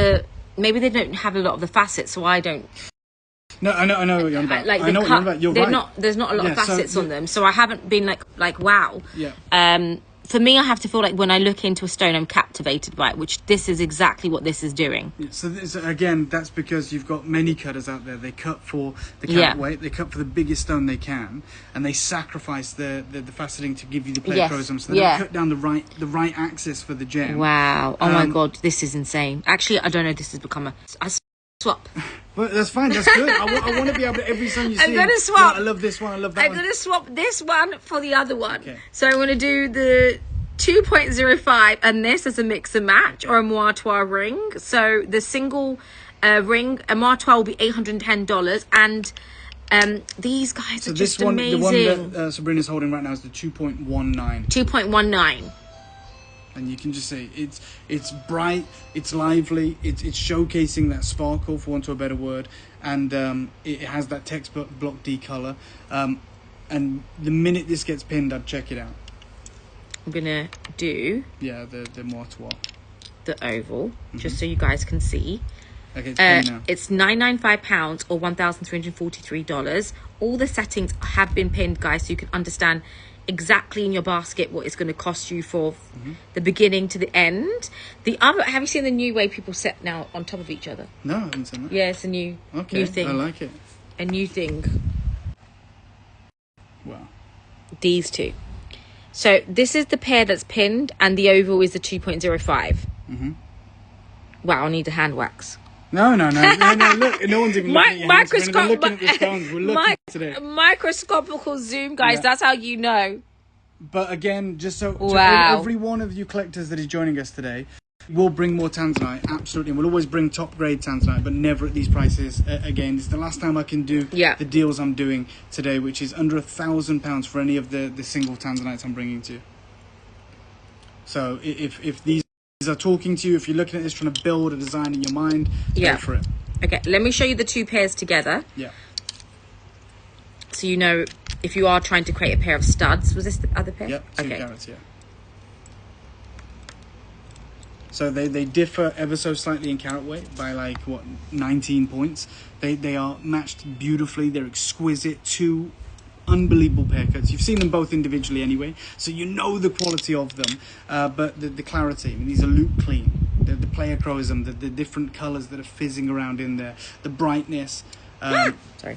[SPEAKER 2] maybe they don't have a lot of the facets, so I don't.
[SPEAKER 1] No, I know what you're on about.
[SPEAKER 2] Like
[SPEAKER 1] I know what you're on about. You're right.
[SPEAKER 2] There's not a lot of facets on them, so I haven't been like wow.
[SPEAKER 1] Yeah.
[SPEAKER 2] For me, I have to feel like when I look into a stone, I'm captivated by it, which this is exactly what this is doing.
[SPEAKER 1] Yeah, so again, that's because you've got many cutters out there. They cut for the carat weight, they cut for the biggest stone they can, and they sacrifice the faceting to give you the pleochrosum. So they cut down the right axis for the gem.
[SPEAKER 2] Wow. Oh my God, this is insane. Actually, I don't know, this has become a swap.
[SPEAKER 1] Well, that's fine. That's good. I want to be able to, every song you see.
[SPEAKER 2] I'm going to swap.
[SPEAKER 1] I love this one. I love that one.
[SPEAKER 2] I'm going to swap this one for the other one.
[SPEAKER 1] Okay.
[SPEAKER 2] So I'm going to do the 2.05 and this as a mix and match or a moire ring. So the single ring. A Martwell will be $810, and these guys are just amazing.
[SPEAKER 1] The one that Sabrina's holding right now is the 2.19.
[SPEAKER 2] 2.19.
[SPEAKER 1] And you can just see it's bright, it's lively, it's showcasing that sparkle, for want of a better word, and it has that text block D color. And the minute this gets pinned, I'd check it out.
[SPEAKER 2] I'm gonna do
[SPEAKER 1] the Martwell,
[SPEAKER 2] the oval, just so you guys can see.
[SPEAKER 1] Okay, it's pinned now.
[SPEAKER 2] It's £995 or $1,343. All the settings have been pinned, guys, so you can understand exactly in your basket what it's going to cost you for the beginning to the end. The other, have you seen the new way people set now on top of each other?
[SPEAKER 1] No, I haven't seen that.
[SPEAKER 2] Yeah, it's a new thing.
[SPEAKER 1] I like it.
[SPEAKER 2] A new thing.
[SPEAKER 1] Wow.
[SPEAKER 2] These two. So this is the pair that's pinned, and the oval is the 2.05. Wow, I need a hand wax.
[SPEAKER 1] No, look, no one's even looking at your hands. We're looking at the stones. We're looking today.
[SPEAKER 2] Microscopical zoom, guys. That's how you know.
[SPEAKER 1] But again, just so every one of you collectors that is joining us today, we'll bring more tanzanite, absolutely. We'll always bring top grade tanzanite, but never at these prices. Again, this is the last time I can do the deals I'm doing today, which is under £1,000 for any of the single tanzanites I'm bringing to you. So if these are talking to you, if you're looking at this, trying to build a design in your mind, go for it.
[SPEAKER 2] Okay, let me show you the two pairs together.
[SPEAKER 1] Yeah.
[SPEAKER 2] So you know, if you are trying to create a pair of studs, was this the other pair?
[SPEAKER 1] Yep, 2 carats, yeah. So they differ ever so slightly in carat weight by 19 points. They are matched beautifully. They're exquisite. 2 unbelievable pair cuts. You've seen them both individually anyway, so you know the quality of them. But the clarity, I mean, these are loop clean. The playachromosm, the different colours that are fizzing around in there, the brightness.
[SPEAKER 2] Sorry,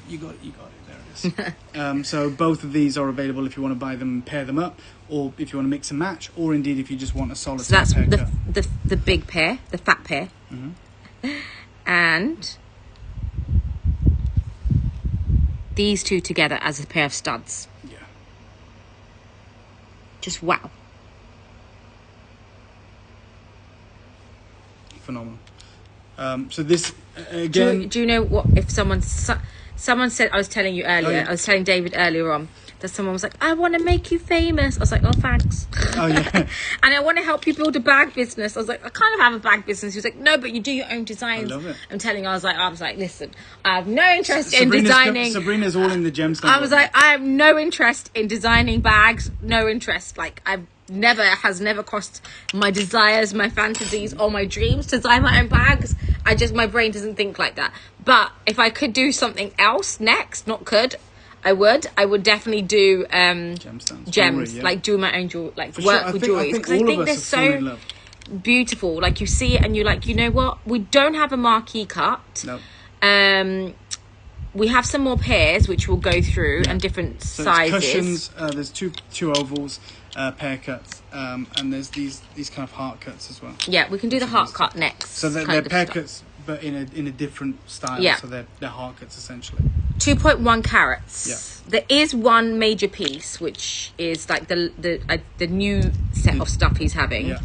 [SPEAKER 1] you got it. There it is. So both of these are available if you want to buy them and pair them up, or if you want to mix and match, or indeed if you just want a solid.
[SPEAKER 2] So that's
[SPEAKER 1] pair
[SPEAKER 2] the big pair, the fat pair, and these two together as a pair of studs.
[SPEAKER 1] Yeah.
[SPEAKER 2] Just wow.
[SPEAKER 1] Phenomenal. So this again.
[SPEAKER 2] Do you know what? If someone said, I was telling you earlier, I was telling David earlier on that someone was like, I want to make you famous. I was like, oh, thanks.
[SPEAKER 1] Oh, yeah.
[SPEAKER 2] And I want to help you build a bag business. I was like, I kind of have a bag business. He was like, no, but you do your own designs.
[SPEAKER 1] I love it.
[SPEAKER 2] I was like, listen, I have no interest in designing.
[SPEAKER 1] Sabrina's all in the gemstone.
[SPEAKER 2] I was like, I have no interest in designing bags. No interest. Like, has never crossed my desires, my fantasies, or my dreams to design my own bags. My brain doesn't think like that. But if I could do something else next, I would definitely do
[SPEAKER 1] gems,
[SPEAKER 2] jewelry, like do my own jewelry, like work with jewelry, because I think they're so beautiful. Like you see it and you're like, you know what? We don't have a marquee cut.
[SPEAKER 1] No.
[SPEAKER 2] We have some more pairs which we'll go through and different sizes.
[SPEAKER 1] Cushions. There's two ovals, pair cuts, and there's these kind of heart cuts as well.
[SPEAKER 2] Yeah, we can do the heart cut next.
[SPEAKER 1] So they're pair cuts, but in a different style.
[SPEAKER 2] Yeah.
[SPEAKER 1] So they're heart cuts essentially.
[SPEAKER 2] 2.1 carats.
[SPEAKER 1] Yeah.
[SPEAKER 2] There is one major piece which is like the new set of stuff he's having.
[SPEAKER 1] Yeah.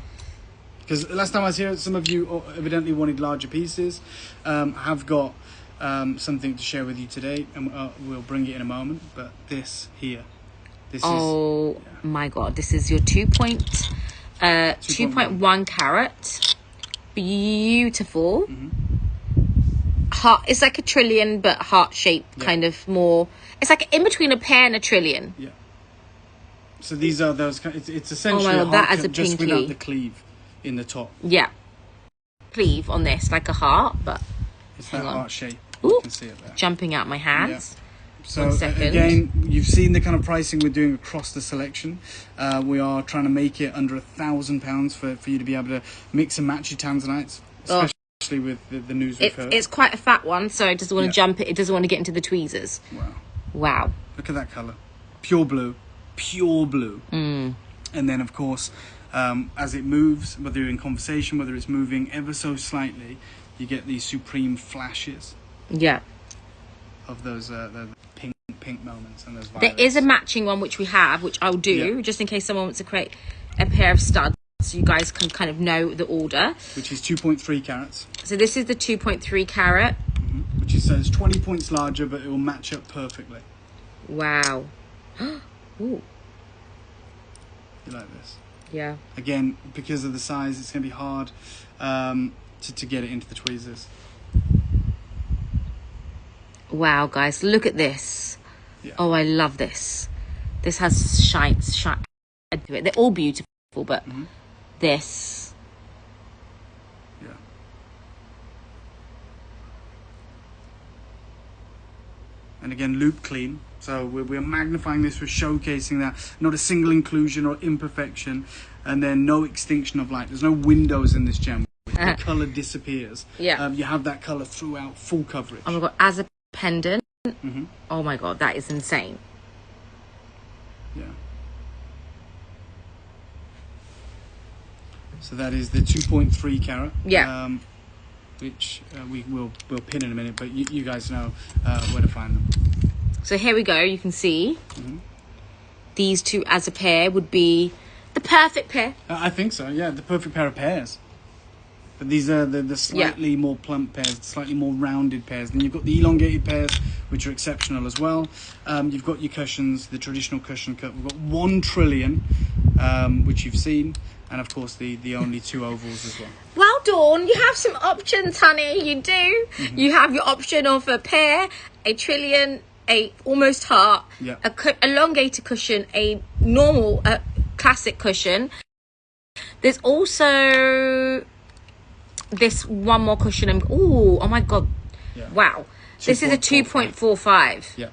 [SPEAKER 1] Because last time I was here, some of you evidently wanted larger pieces. Have got something to share with you today, and we'll bring it in a moment. But this here,
[SPEAKER 2] my god, this is your 2.1 carat, beautiful. Heart. It's like a trillion, but heart shaped, kind of more. It's like in between a pear and a trillion.
[SPEAKER 1] Yeah. So these are those. It's essentially
[SPEAKER 2] a heart cut,
[SPEAKER 1] just without the sleeve in the top.
[SPEAKER 2] Yeah. Sleeve on this, like a heart, but
[SPEAKER 1] it's that heart shape.
[SPEAKER 2] Ooh,
[SPEAKER 1] you can see it there.
[SPEAKER 2] Jumping out my hands.
[SPEAKER 1] Yeah. So again, you've seen the kind of pricing we're doing across the selection. We are trying to make it under £1,000 for you to be able to mix and match your tanzanites, especially with the news we've heard. It's
[SPEAKER 2] quite a fat one, so it doesn't want to jump it. It doesn't want to get into the tweezers. Wow.
[SPEAKER 1] Look at that colour. Pure blue. And then, of course, as it moves, whether you're in conversation, whether it's moving ever so slightly, you get these supreme flashes.
[SPEAKER 2] Yeah.
[SPEAKER 1] Of those the pink moments and those violets.
[SPEAKER 2] There is a matching one which we have, which I'll do just in case someone wants to create a pair of studs. so you guys can kind of know the order.
[SPEAKER 1] Which is 2.3 carats.
[SPEAKER 2] So this is the 2.3 carat.
[SPEAKER 1] Which is, so it's 20 points larger, but it will match up perfectly.
[SPEAKER 2] Wow. Ooh.
[SPEAKER 1] You like this?
[SPEAKER 2] Yeah.
[SPEAKER 1] Again, because of the size, it's going to be hard to get it into the tweezers.
[SPEAKER 2] Wow, guys, look at this.
[SPEAKER 1] Yeah.
[SPEAKER 2] Oh, I love this. This has shine to it. They're all beautiful, but this.
[SPEAKER 1] Yeah. And again, loop clean. So we're magnifying this, we're showcasing that. Not a single inclusion or imperfection. And then no extinction of light. There's no windows in this gem. The colour disappears.
[SPEAKER 2] Yeah.
[SPEAKER 1] You have that colour throughout, full coverage.
[SPEAKER 2] Oh my God, as a pendant. Oh my God, that is insane.
[SPEAKER 1] Yeah. So that is the 2.3 carat.
[SPEAKER 2] Yeah.
[SPEAKER 1] Which we'll pin in a minute, but you guys know where to find them.
[SPEAKER 2] So here we go. You can see these two as a pair would be the perfect pair.
[SPEAKER 1] I think so. Yeah, the perfect pair of pairs. But these are the slightly more plump pairs, slightly more rounded pairs. Then you've got the elongated pairs, which are exceptional as well. You've got your cushions, the traditional cushion cut. We've got 1 trillion, which you've seen. And of course, the only 2 ovals as well.
[SPEAKER 2] Well, Dawn, you have some options, honey. You do. You have your option of a pair, a trillion, a almost heart, elongated cushion, a normal classic cushion. There's also this one more cushion. And oh my God. Yeah. Wow. This is a 2.45.
[SPEAKER 1] Yeah.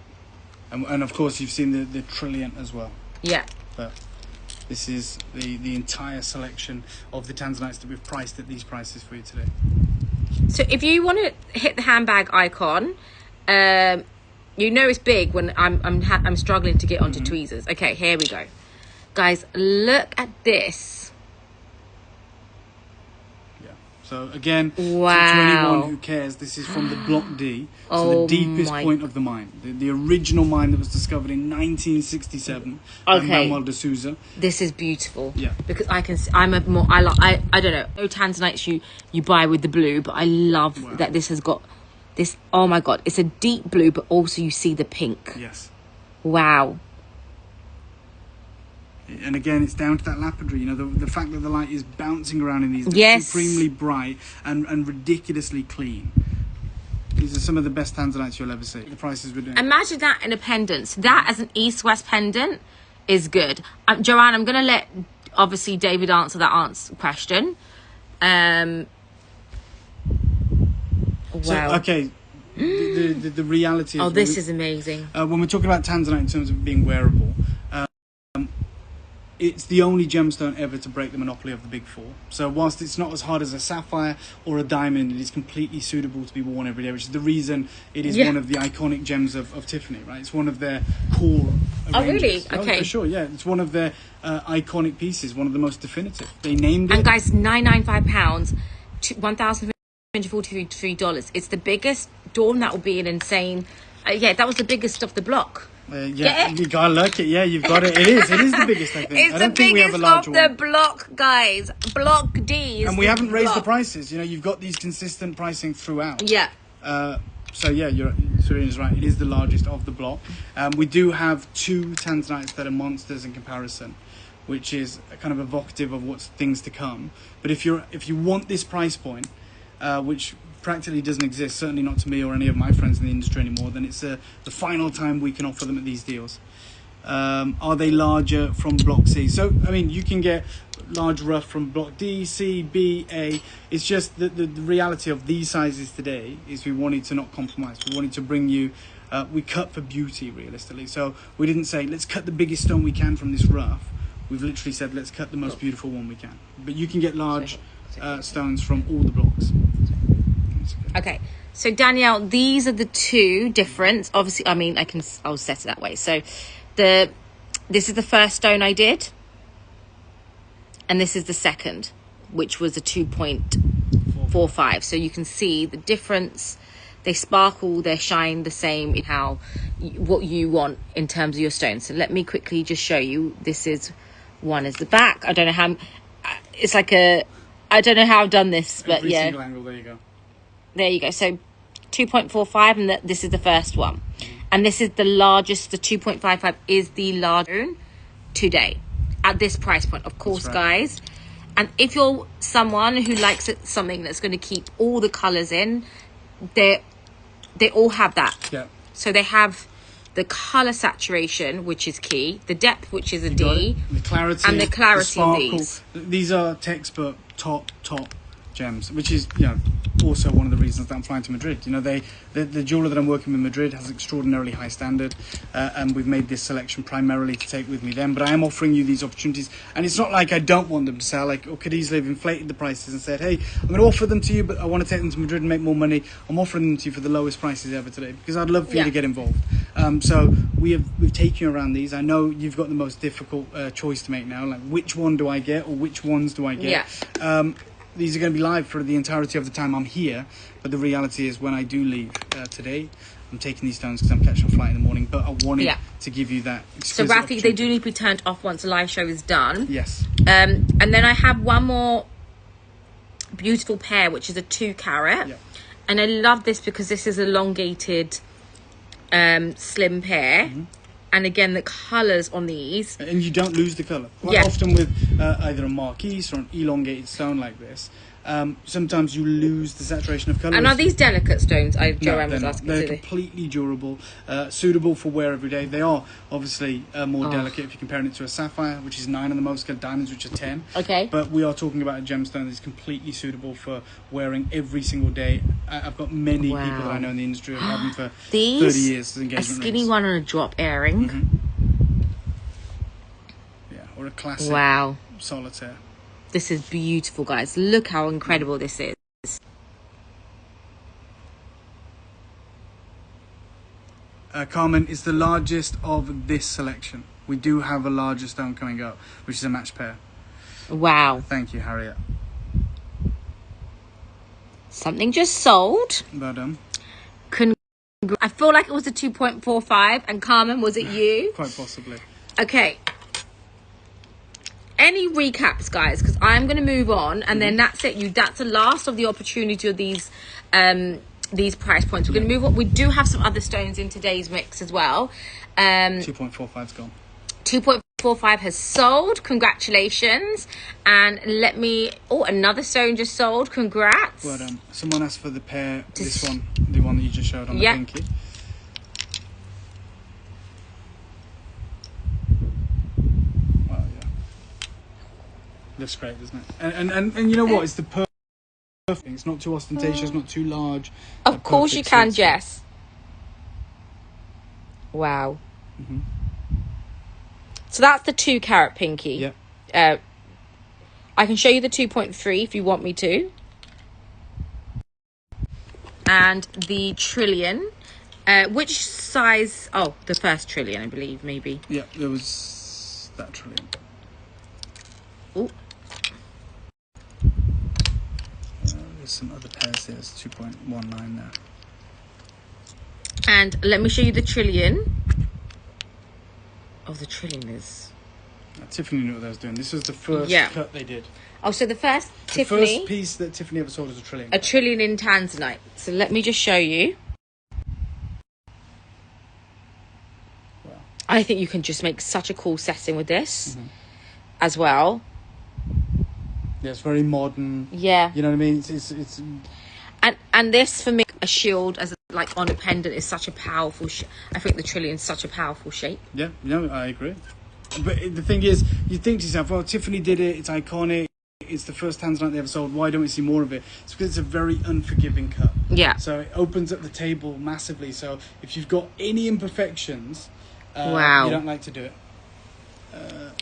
[SPEAKER 1] And of course, you've seen the trillion as well.
[SPEAKER 2] Yeah.
[SPEAKER 1] But this is the entire selection of the tanzanites that we've priced at these prices for you today.
[SPEAKER 2] So if you want to hit the handbag icon, you know it's big when I'm struggling to get onto tweezers. Okay, here we go. Guys, look at this.
[SPEAKER 1] Yeah. So again,
[SPEAKER 2] wow.
[SPEAKER 1] to anyone who cares, this is from the Block D. So the deepest point of the mine. The original mine that was discovered in 1967 by Manuel de Souza.
[SPEAKER 2] This is beautiful.
[SPEAKER 1] Yeah.
[SPEAKER 2] Because I don't know, no tanzanites you buy with the blue, but I love that this has got this. Oh my God, it's a deep blue, but also you see the pink.
[SPEAKER 1] Yes.
[SPEAKER 2] Wow.
[SPEAKER 1] And again, it's down to that lapidary, you know, the fact that the light is bouncing around in these, supremely bright and ridiculously clean. These are some of the best tanzanites you'll ever see. The prices we're doing.
[SPEAKER 2] Imagine that in a pendant. That as an east-west pendant is good. Joanne, I'm going to let, obviously, David answer that question. Wow.
[SPEAKER 1] So, okay, the reality is...
[SPEAKER 2] this is amazing.
[SPEAKER 1] When we're talking about tanzanite in terms of being wearable, it's the only gemstone ever to break the monopoly of the big four. So whilst it's not as hard as a sapphire or a diamond, it is completely suitable to be worn every day, which is the reason it is one of the iconic gems of Tiffany, right? It's one of their core ranges.
[SPEAKER 2] Oh, really? Okay.
[SPEAKER 1] Oh, for sure, yeah. It's one of their iconic pieces, one of the most definitive. They named it...
[SPEAKER 2] And guys, £995, $1,343. It's the biggest. Dawn, that will be an insane... that was the biggest of the block.
[SPEAKER 1] You gotta look it. Yeah, you've got it. It is the biggest, I think. I don't think we have a larger one.
[SPEAKER 2] It's the biggest of the block, guys. Block D.
[SPEAKER 1] And we haven't raised the prices. You know, you've got these consistent pricing throughout.
[SPEAKER 2] Yeah.
[SPEAKER 1] So yeah, Sabrina's right. It is the largest of the block. We do have 2 tanzanites that are monsters in comparison, which is kind of evocative of what's things to come. But if you want this price point, which practically doesn't exist, certainly not to me or any of my friends in the industry anymore, then it's the final time we can offer them at these deals. Are they larger from Block C? So, I mean, you can get large rough from Block D, C, B, A. It's just the reality of these sizes today is we wanted to not compromise. We wanted to bring you, we cut for beauty, realistically. So we didn't say, let's cut the biggest stone we can from this rough. We've literally said, let's cut the most beautiful one we can. But you can get large stones from all the blocks.
[SPEAKER 2] Okay, so Danielle, these are the 2 different. Obviously, I mean, I'll set it that way. So, this is the first stone I did, and this is the second, which was a 2.45. So you can see the difference. They sparkle, they shine the same in what you want in terms of your stones. So let me quickly just show you. This is one is the back. I don't know how. it's like a, I don't know how I've done this, but
[SPEAKER 1] Every
[SPEAKER 2] yeah.
[SPEAKER 1] single angle, there you go.
[SPEAKER 2] There you go. So 2.45, and this is the first one. And this is the largest. The 2.55 is the largest today at this price point, of course, guys. And if you're someone who likes something that's going to keep all the colors in, they all have that.
[SPEAKER 1] Yeah.
[SPEAKER 2] So they have the color saturation, which is key, the depth, which is a D,
[SPEAKER 1] the clarity,
[SPEAKER 2] and the clarity
[SPEAKER 1] the sparkle.
[SPEAKER 2] in these.
[SPEAKER 1] These are textbook top gems, which is, you know, also one of the reasons that I'm flying to Madrid. You know, the jeweler that I'm working with in Madrid has extraordinarily high standard, and we've made this selection primarily to take with me then. But I am offering you these opportunities, and it's not like I don't want them to sell. Like, or could easily have inflated the prices and said, hey, I'm going to offer them to you, but I want to take them to Madrid and make more money. I'm offering them to you for the lowest prices ever today, because I'd love for you to get involved. So we've taken you around these. I know you've got the most difficult choice to make now, like which one do I get, or which ones do I get? These are going to be live for the entirety of the time I'm here, but the reality is when I do leave today, I'm taking these stones because I'm catching a flight in the morning, but I wanted to give you that exquisite
[SPEAKER 2] So Rafi, they do need to be turned off once the live show is done.
[SPEAKER 1] Yes.
[SPEAKER 2] And then I have one more beautiful pair, which is a 2 carat. And I love this because this is elongated slim pair. And again, the colours on these,
[SPEAKER 1] and you don't lose the colour. Quite often with either a marquise or an elongated stone like this, sometimes you lose the saturation of colour.
[SPEAKER 2] And are these delicate stones? Joanne was asking.
[SPEAKER 1] They're completely durable, suitable for wear every day. They are obviously more delicate if you're comparing it to a sapphire, which is 9 on the most scale, diamonds, which are 10.
[SPEAKER 2] Okay.
[SPEAKER 1] But we are talking about a gemstone that's completely suitable for wearing every single day. I've got many people that I know in the industry who have them for 30 years as engagement
[SPEAKER 2] rings. A skinny
[SPEAKER 1] rings.
[SPEAKER 2] one on a drop earring.
[SPEAKER 1] Yeah, or a classic solitaire.
[SPEAKER 2] This is beautiful, guys. Look how incredible this is.
[SPEAKER 1] Carmen is the largest of this selection. We do have a larger stone coming up, which is a match pair.
[SPEAKER 2] Wow.
[SPEAKER 1] Thank you, Harriet.
[SPEAKER 2] Something just sold.
[SPEAKER 1] Well done.
[SPEAKER 2] I feel like it was a 2.45, and Carmen, was it you?
[SPEAKER 1] Quite possibly.
[SPEAKER 2] Okay. Any recaps, guys? Because I'm going to move on, and then that's it. That's the last of the opportunity of these price points. We're going to move on. We do have some other stones in today's mix as well.
[SPEAKER 1] 2.45's gone.
[SPEAKER 2] 2.45 has sold. Congratulations. And let me... Oh, another stone just sold. Congrats.
[SPEAKER 1] Well done. Someone asked for the pair, this one, the one that you just showed on the pinky. Well, yeah. Looks great, doesn't it? And you know what? It's the perfect. It's not too ostentatious, not too large.
[SPEAKER 2] Of course you can, Jess. Wow. So that's the 2 carat pinky.
[SPEAKER 1] Yeah.
[SPEAKER 2] I can show you the 2.3 if you want me to. And the trillion. Which size? Oh, the first trillion, I believe, maybe.
[SPEAKER 1] Yeah, there was that trillion.
[SPEAKER 2] Oh.
[SPEAKER 1] There's some other pairs here. It's 2.19 now.
[SPEAKER 2] And let me show you the trillion. Oh, the trillion is...
[SPEAKER 1] Tiffany knew what they was doing. This was the first cut they did.
[SPEAKER 2] Oh, so the first
[SPEAKER 1] The first piece that Tiffany ever sold was a trillion.
[SPEAKER 2] A trillion in tanzanite. So let me just show you.
[SPEAKER 1] Wow.
[SPEAKER 2] I think you can just make such a cool setting with this as well.
[SPEAKER 1] Yeah, it's very modern.
[SPEAKER 2] Yeah.
[SPEAKER 1] You know what I mean? It's
[SPEAKER 2] And this, for me, a shield as like on a pendant is such a powerful... I think the trillion is such a powerful shape.
[SPEAKER 1] Yeah, no, I agree. But the thing is, you think to yourself, well, Tiffany did it, it's iconic, it's the first tanzanite they ever sold, why don't we see more of it? It's because it's a very unforgiving cut.
[SPEAKER 2] Yeah.
[SPEAKER 1] So it opens up the table massively. So if you've got any imperfections, you don't like to do it.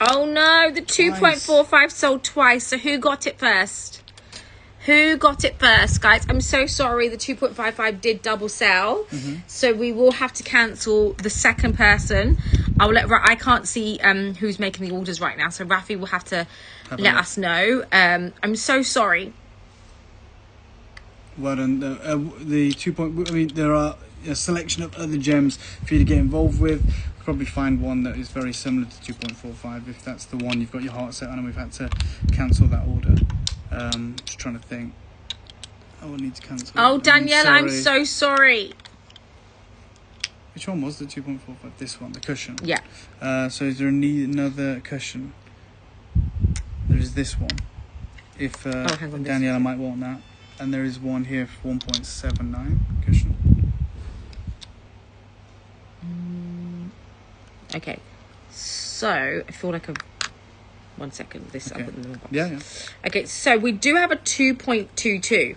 [SPEAKER 2] Oh no, the 2.45 sold twice. So who got it first? Who got it first, guys? I'm so sorry. The 2.55 did double sell. So we will have to cancel the second person. I can't see who's making the orders right now. So Rafi will have to let us know. I'm so sorry.
[SPEAKER 1] Well done. The 2. I mean, there are a selection of other gems for you to get involved with. Probably find one that is very similar to 2.45 if that's the one you've got your heart set on and we've had to cancel that order. Just trying to think. Oh, I need to cancel.
[SPEAKER 2] Oh, Danielle, I'm so sorry.
[SPEAKER 1] Which one was the 2.45? This one, the cushion.
[SPEAKER 2] Yeah.
[SPEAKER 1] So is there another cushion? There is this one. If
[SPEAKER 2] hang on,
[SPEAKER 1] Daniela might want that. And there is one here for 1.79 cushion.
[SPEAKER 2] Okay. So, I feel like one second. This
[SPEAKER 1] okay.
[SPEAKER 2] I'll put in the box.
[SPEAKER 1] Yeah.
[SPEAKER 2] Okay, so we do have a 2.22. Do you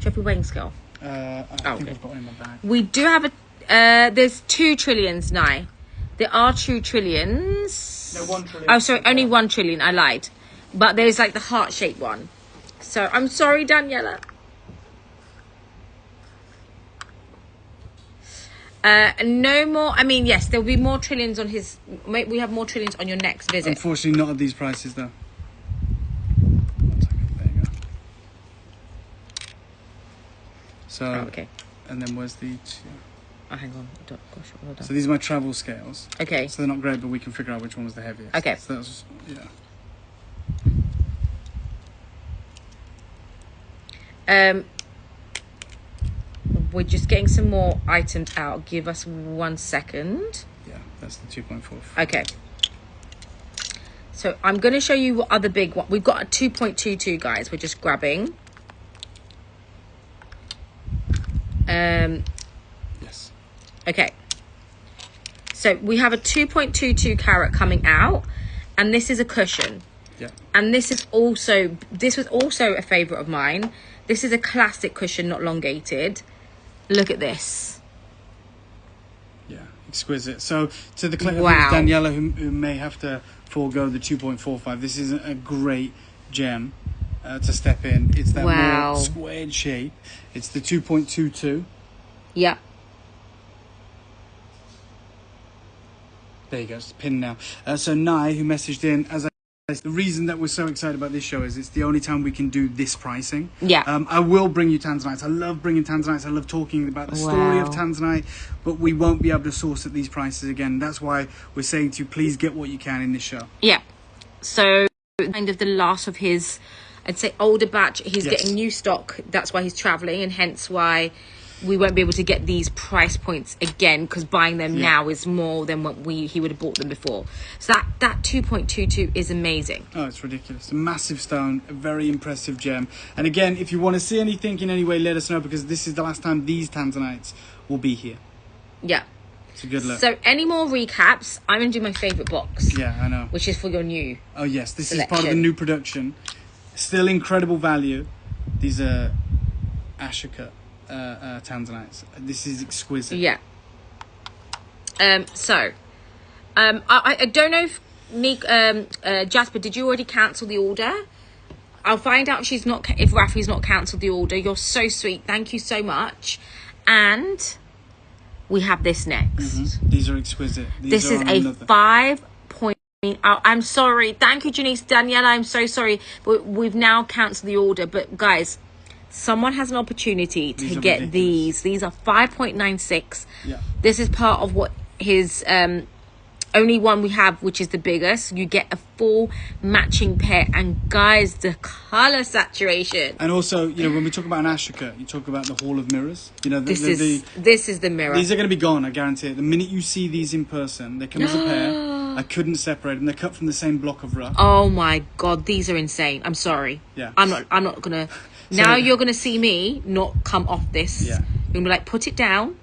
[SPEAKER 2] have your weighing scale?
[SPEAKER 1] I think I've got it in my bag.
[SPEAKER 2] We do have there's 2 trillions now. There are 2 trillions.
[SPEAKER 1] No, 1 trillion.
[SPEAKER 2] Oh, sorry, only 1 trillion. I lied. But there's like the heart-shaped one. So, I'm sorry, Daniela. No more. I mean, yes, there'll be more trillions on his. We have more trillions on your next visit.
[SPEAKER 1] Unfortunately, not at these prices, though. 1 second. There you go. So,
[SPEAKER 2] okay.
[SPEAKER 1] And then where's the...
[SPEAKER 2] Oh, hang on. Gosh, well done.
[SPEAKER 1] So these are my travel scales.
[SPEAKER 2] Okay.
[SPEAKER 1] So they're not great, but we can figure out which one was the heaviest.
[SPEAKER 2] Okay.
[SPEAKER 1] So that's, yeah.
[SPEAKER 2] We're just getting some more items out. Give us 1 second.
[SPEAKER 1] Yeah, that's the 2.4.
[SPEAKER 2] Okay. So I'm going to show you what other big one. We've got a 2.22, guys. We're just grabbing.
[SPEAKER 1] Yes.
[SPEAKER 2] Okay. So we have a 2.22 carat coming out, and this is a cushion.
[SPEAKER 1] Yeah.
[SPEAKER 2] And this was also a favorite of mine. This is a classic cushion, not elongated. Look at this.
[SPEAKER 1] Yeah, exquisite. So to the
[SPEAKER 2] wow.
[SPEAKER 1] Daniela who may have to forego the 2.45, this is a great gem to step in. It's that more squared shape. It's the 2.22.
[SPEAKER 2] Yeah.
[SPEAKER 1] There you go, it's pinned now. So Nai, who messaged in, the reason that we're so excited about this show is it's the only time we can do this pricing.
[SPEAKER 2] Yeah.
[SPEAKER 1] I will bring you Tanzanites. I love bringing Tanzanites. I love talking about the story of Tanzanite, but we won't be able to source at these prices again. That's why we're saying to you, please get what you can in this show.
[SPEAKER 2] Yeah. So kind of the last of his, I'd say, older batch. He's getting new stock. That's why he's traveling, and hence why we won't be able to get these price points again, because buying them now is more than what he would have bought them before. So that 2.22 is amazing.
[SPEAKER 1] Oh, it's ridiculous. A massive stone, a very impressive gem. And again, if you want to see anything in any way, let us know, because this is the last time these Tanzanites will be here.
[SPEAKER 2] Yeah.
[SPEAKER 1] It's a good look.
[SPEAKER 2] So any more recaps? I'm going to do my favourite box.
[SPEAKER 1] Yeah, I know.
[SPEAKER 2] Which is for your new
[SPEAKER 1] Oh, yes. This
[SPEAKER 2] selection.
[SPEAKER 1] is part of the new production. Still incredible value. These are Ashoka Tanzanites. This is exquisite.
[SPEAKER 2] Yeah. I don't know if Jasper, did you already cancel the order? I'll find out if Rafi's not cancelled the order. You're so sweet. Thank you so much. And we have this next.
[SPEAKER 1] Mm-hmm. These are exquisite.
[SPEAKER 2] This is a 5 point. I'm sorry. Thank you, Janice. Daniela, I'm so sorry. But we've now cancelled the order. But guys, someone has an opportunity to get ridiculous. These are 5.96.
[SPEAKER 1] Yeah.
[SPEAKER 2] This is part of what his only one we have, which is the biggest. You get a full matching pair, and guys, the color saturation.
[SPEAKER 1] And also, when we talk about an Ashoka, you talk about the Hall of Mirrors.
[SPEAKER 2] This is the mirror.
[SPEAKER 1] These are going to be gone, I guarantee it. The minute you see these in person, they come as a pair. I couldn't separate them. They're cut from the same block of rough.
[SPEAKER 2] Oh my god, these are insane. I'm sorry.
[SPEAKER 1] Yeah.
[SPEAKER 2] I'm not gonna. Now you're gonna see me not come off this.
[SPEAKER 1] Yeah.
[SPEAKER 2] You're gonna be like, put it down.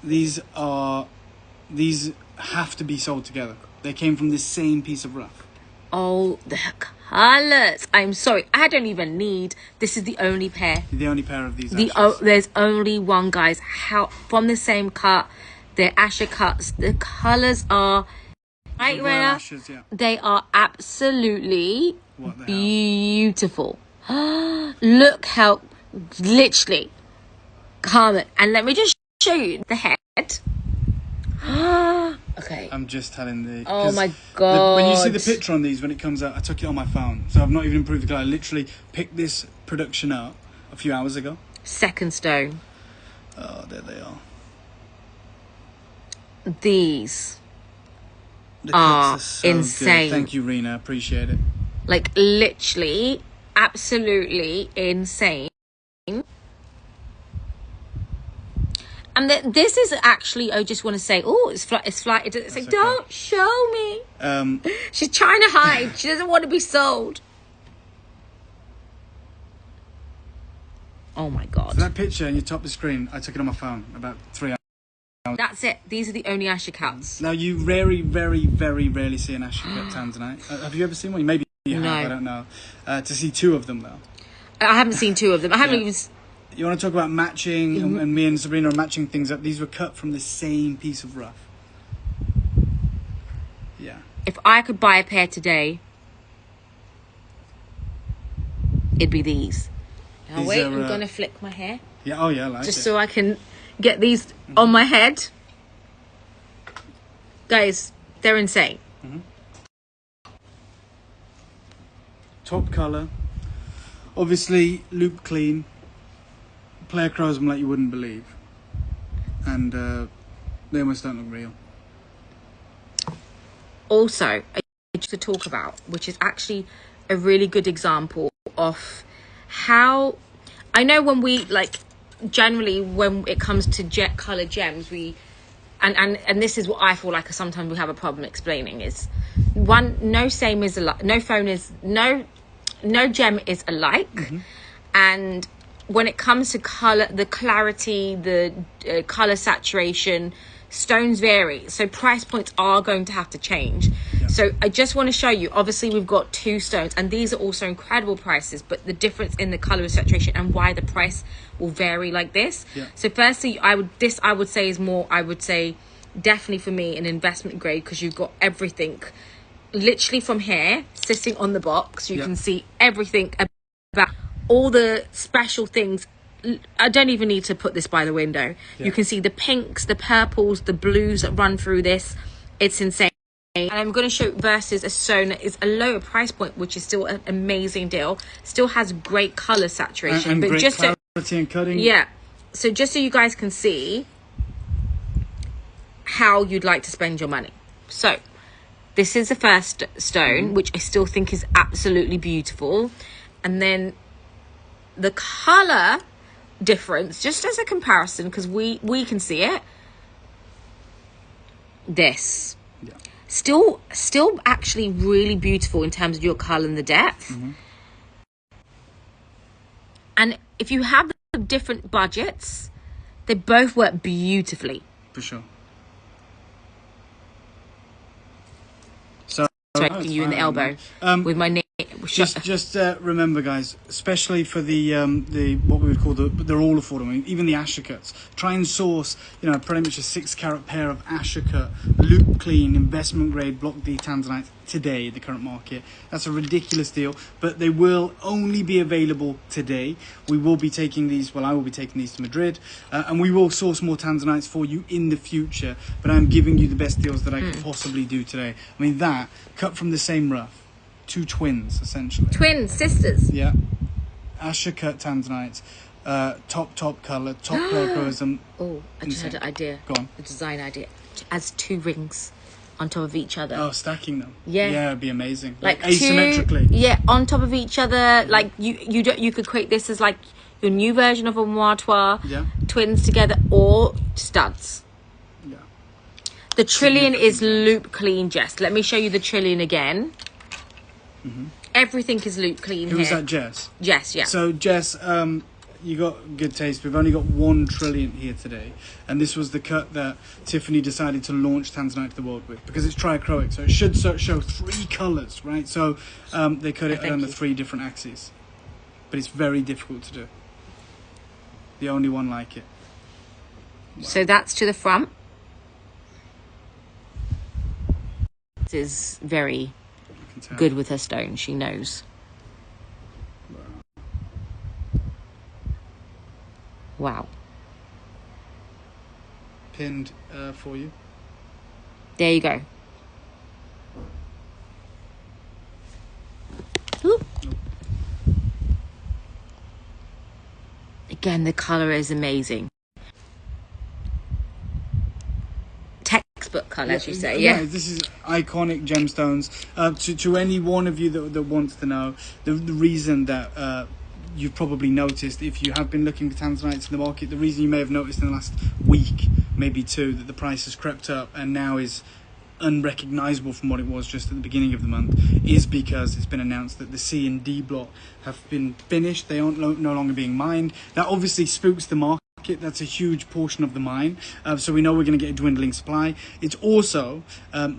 [SPEAKER 1] These have to be sold together. They came from the same piece of rough.
[SPEAKER 2] Oh, the colours. I'm sorry. I don't even need. This is the only pair.
[SPEAKER 1] The only pair of these.
[SPEAKER 2] There's only one, guys. From the same cut. They're Asher cuts. The colours are. Right, Rhea? They are absolutely beautiful. Look how. Literally. Calm it. And let me just show you the head. Okay.
[SPEAKER 1] I'm just telling the.
[SPEAKER 2] Oh my god!
[SPEAKER 1] When you see the picture on these, when it comes out, I took it on my phone, so I've not even improved the colour. I literally picked this production up a few hours ago.
[SPEAKER 2] Second stone.
[SPEAKER 1] Oh, there they are.
[SPEAKER 2] These
[SPEAKER 1] The
[SPEAKER 2] are
[SPEAKER 1] cuts are so
[SPEAKER 2] insane.
[SPEAKER 1] Good. Thank you, Rena. Appreciate it.
[SPEAKER 2] Like, literally, absolutely insane. And this is actually, I just want to say, oh, it's flight. It's like, okay. Don't show me. She's trying to hide. She doesn't want to be sold. Oh my God.
[SPEAKER 1] So that picture in your top of the screen, I took it on my phone about 3 hours.
[SPEAKER 2] That's it. These are the only Asher cuts.
[SPEAKER 1] Now, you very, very, very rarely see an Asher cut tanzanite. Have you ever seen one? Maybe you have, I don't know. To see 2 of them, though.
[SPEAKER 2] I haven't seen 2 of them. I haven't even...
[SPEAKER 1] You want to talk about matching, and me and Sabrina are matching things up. These were cut from the same piece of rough. Yeah.
[SPEAKER 2] If I could buy a pair today, it'd be these. Now wait, I'm going to flick my hair.
[SPEAKER 1] Yeah, oh yeah, I like
[SPEAKER 2] just
[SPEAKER 1] it.
[SPEAKER 2] so I can get these on my head. Guys, they're insane.
[SPEAKER 1] Top colour. Obviously, loop clean. Pleochrome like you wouldn't believe. And they almost don't look real.
[SPEAKER 2] Also, to talk about, which is actually a really good example of how... I know when we, like, generally when it comes to jet coloured gems, we... And this is what I feel like sometimes we have a problem explaining is, one, no same is alike, no gem is alike, and when it comes to color, the clarity, the color saturation, stones vary, so price points are going to have to change. So I just want to show you, obviously we've got 2 stones, and these are also incredible prices, but the difference in the color saturation and why the price will vary like this. So firstly, I would say is more, I would say definitely for me an investment grade, because you've got everything literally from here sitting on the box. You can see everything about all the special things. I don't even need to put this by the window. You can see the pinks, the purples, the blues that run through this. It's insane. And I'm going to show versus a stone that is a lower price point, which is still an amazing deal. Still has great color saturation,
[SPEAKER 1] and
[SPEAKER 2] but
[SPEAKER 1] great
[SPEAKER 2] just
[SPEAKER 1] clarity and cutting.
[SPEAKER 2] Yeah. So just so you guys can see how you'd like to spend your money. So this is the first stone, which I still think is absolutely beautiful. And then the color difference, just as a comparison, because we can see it. This. Still actually really beautiful in terms of your color and the depth. And if you have different budgets, they both work beautifully.
[SPEAKER 1] For sure.
[SPEAKER 2] Striking you in the elbow with my knee.
[SPEAKER 1] Just remember, guys, especially for the what we would call they're all affordable. I mean, even the Asher cuts. Try and source, pretty much a 6-carat pair of Asher cut, loop clean, investment grade Block D tanzanite today, the current market. That's a ridiculous deal, but they will only be available today. We will be taking these. Well, I will be taking these to Madrid, and we will source more tanzanites for you in the future. But I'm giving you the best deals that I could possibly do today. I mean, that cut from the same rough. 2 twins, essentially.
[SPEAKER 2] Twin sisters.
[SPEAKER 1] Yeah. Asher cut tanzanite, top colour, top pleochrome.
[SPEAKER 2] Oh, I just had an idea.
[SPEAKER 1] Go on.
[SPEAKER 2] A design idea. As 2 rings on top of each other.
[SPEAKER 1] Oh, stacking them.
[SPEAKER 2] Yeah.
[SPEAKER 1] Yeah, it'd be amazing.
[SPEAKER 2] Like
[SPEAKER 1] asymmetrically.
[SPEAKER 2] 2, yeah, on top of each other. Like you could create this as like your new version of a moire.
[SPEAKER 1] Yeah.
[SPEAKER 2] Twins together, or studs.
[SPEAKER 1] Yeah.
[SPEAKER 2] The trillion is loop clean, Jess. Let me show you the trillion again. Everything is loop clean.
[SPEAKER 1] Who was that, Jess?
[SPEAKER 2] Jess, yeah.
[SPEAKER 1] So, Jess, you got good taste. We've only got 1 trillion here today, and this was the cut that Tiffany decided to launch tanzanite to the world with, because it's triachroic, so it should show 3 colours, right? So they cut it on the 3 different axes, but it's very difficult to do. The only one like it. Wow.
[SPEAKER 2] So that's to the front. This is very good with her stone, she knows. Wow.
[SPEAKER 1] Pinned for you.
[SPEAKER 2] There you go. Ooh. Again, the color is amazing. Textbook color, as you say. Yeah,
[SPEAKER 1] this is iconic gemstones. To any one of you that wants to know, the reason that you've probably noticed, if you have been looking for tanzanites in the market, the reason you may have noticed in the last week, maybe two, that the price has crept up and now is unrecognizable from what it was just at the beginning of the month, is because it's been announced that the C and D block have been finished. They aren't no longer being mined. That obviously spooks the market. That's a huge portion of the mine, so we know we're going to get a dwindling supply. It's also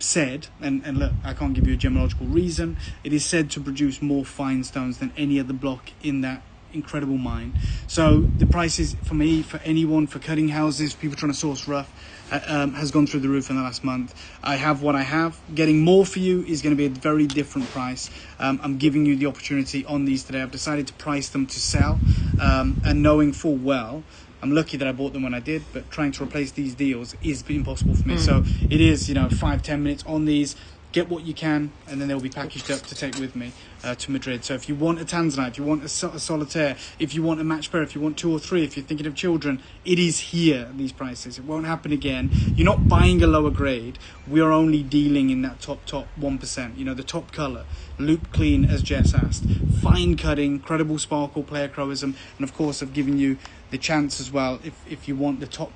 [SPEAKER 1] said, and look, I can't give you a gemological reason, it is said to produce more fine stones than any other block in that incredible mine. So the prices for me, for anyone, for cutting houses, people trying to source rough, has gone through the roof in the last month. I have what I have. Getting more for you is going to be a very different price. I'm giving you the opportunity on these today. I've decided to price them to sell, and knowing full well, I'm lucky that I bought them when I did, but trying to replace these deals is impossible for me. So it is, 5-10 minutes on these. Get what you can, and then they'll be packaged up to take with me to Madrid. So if you want a tanzanite, if you want a solitaire, if you want a match pair, if you want 2 or 3, if you're thinking of children, it is here, these prices. It won't happen again. You're not buying a lower grade. We are only dealing in that top 1%. The top colour, loop clean, as Jess asked. Fine cutting, credible sparkle, player chroism, and of course I've given you the chance as well, if you want the top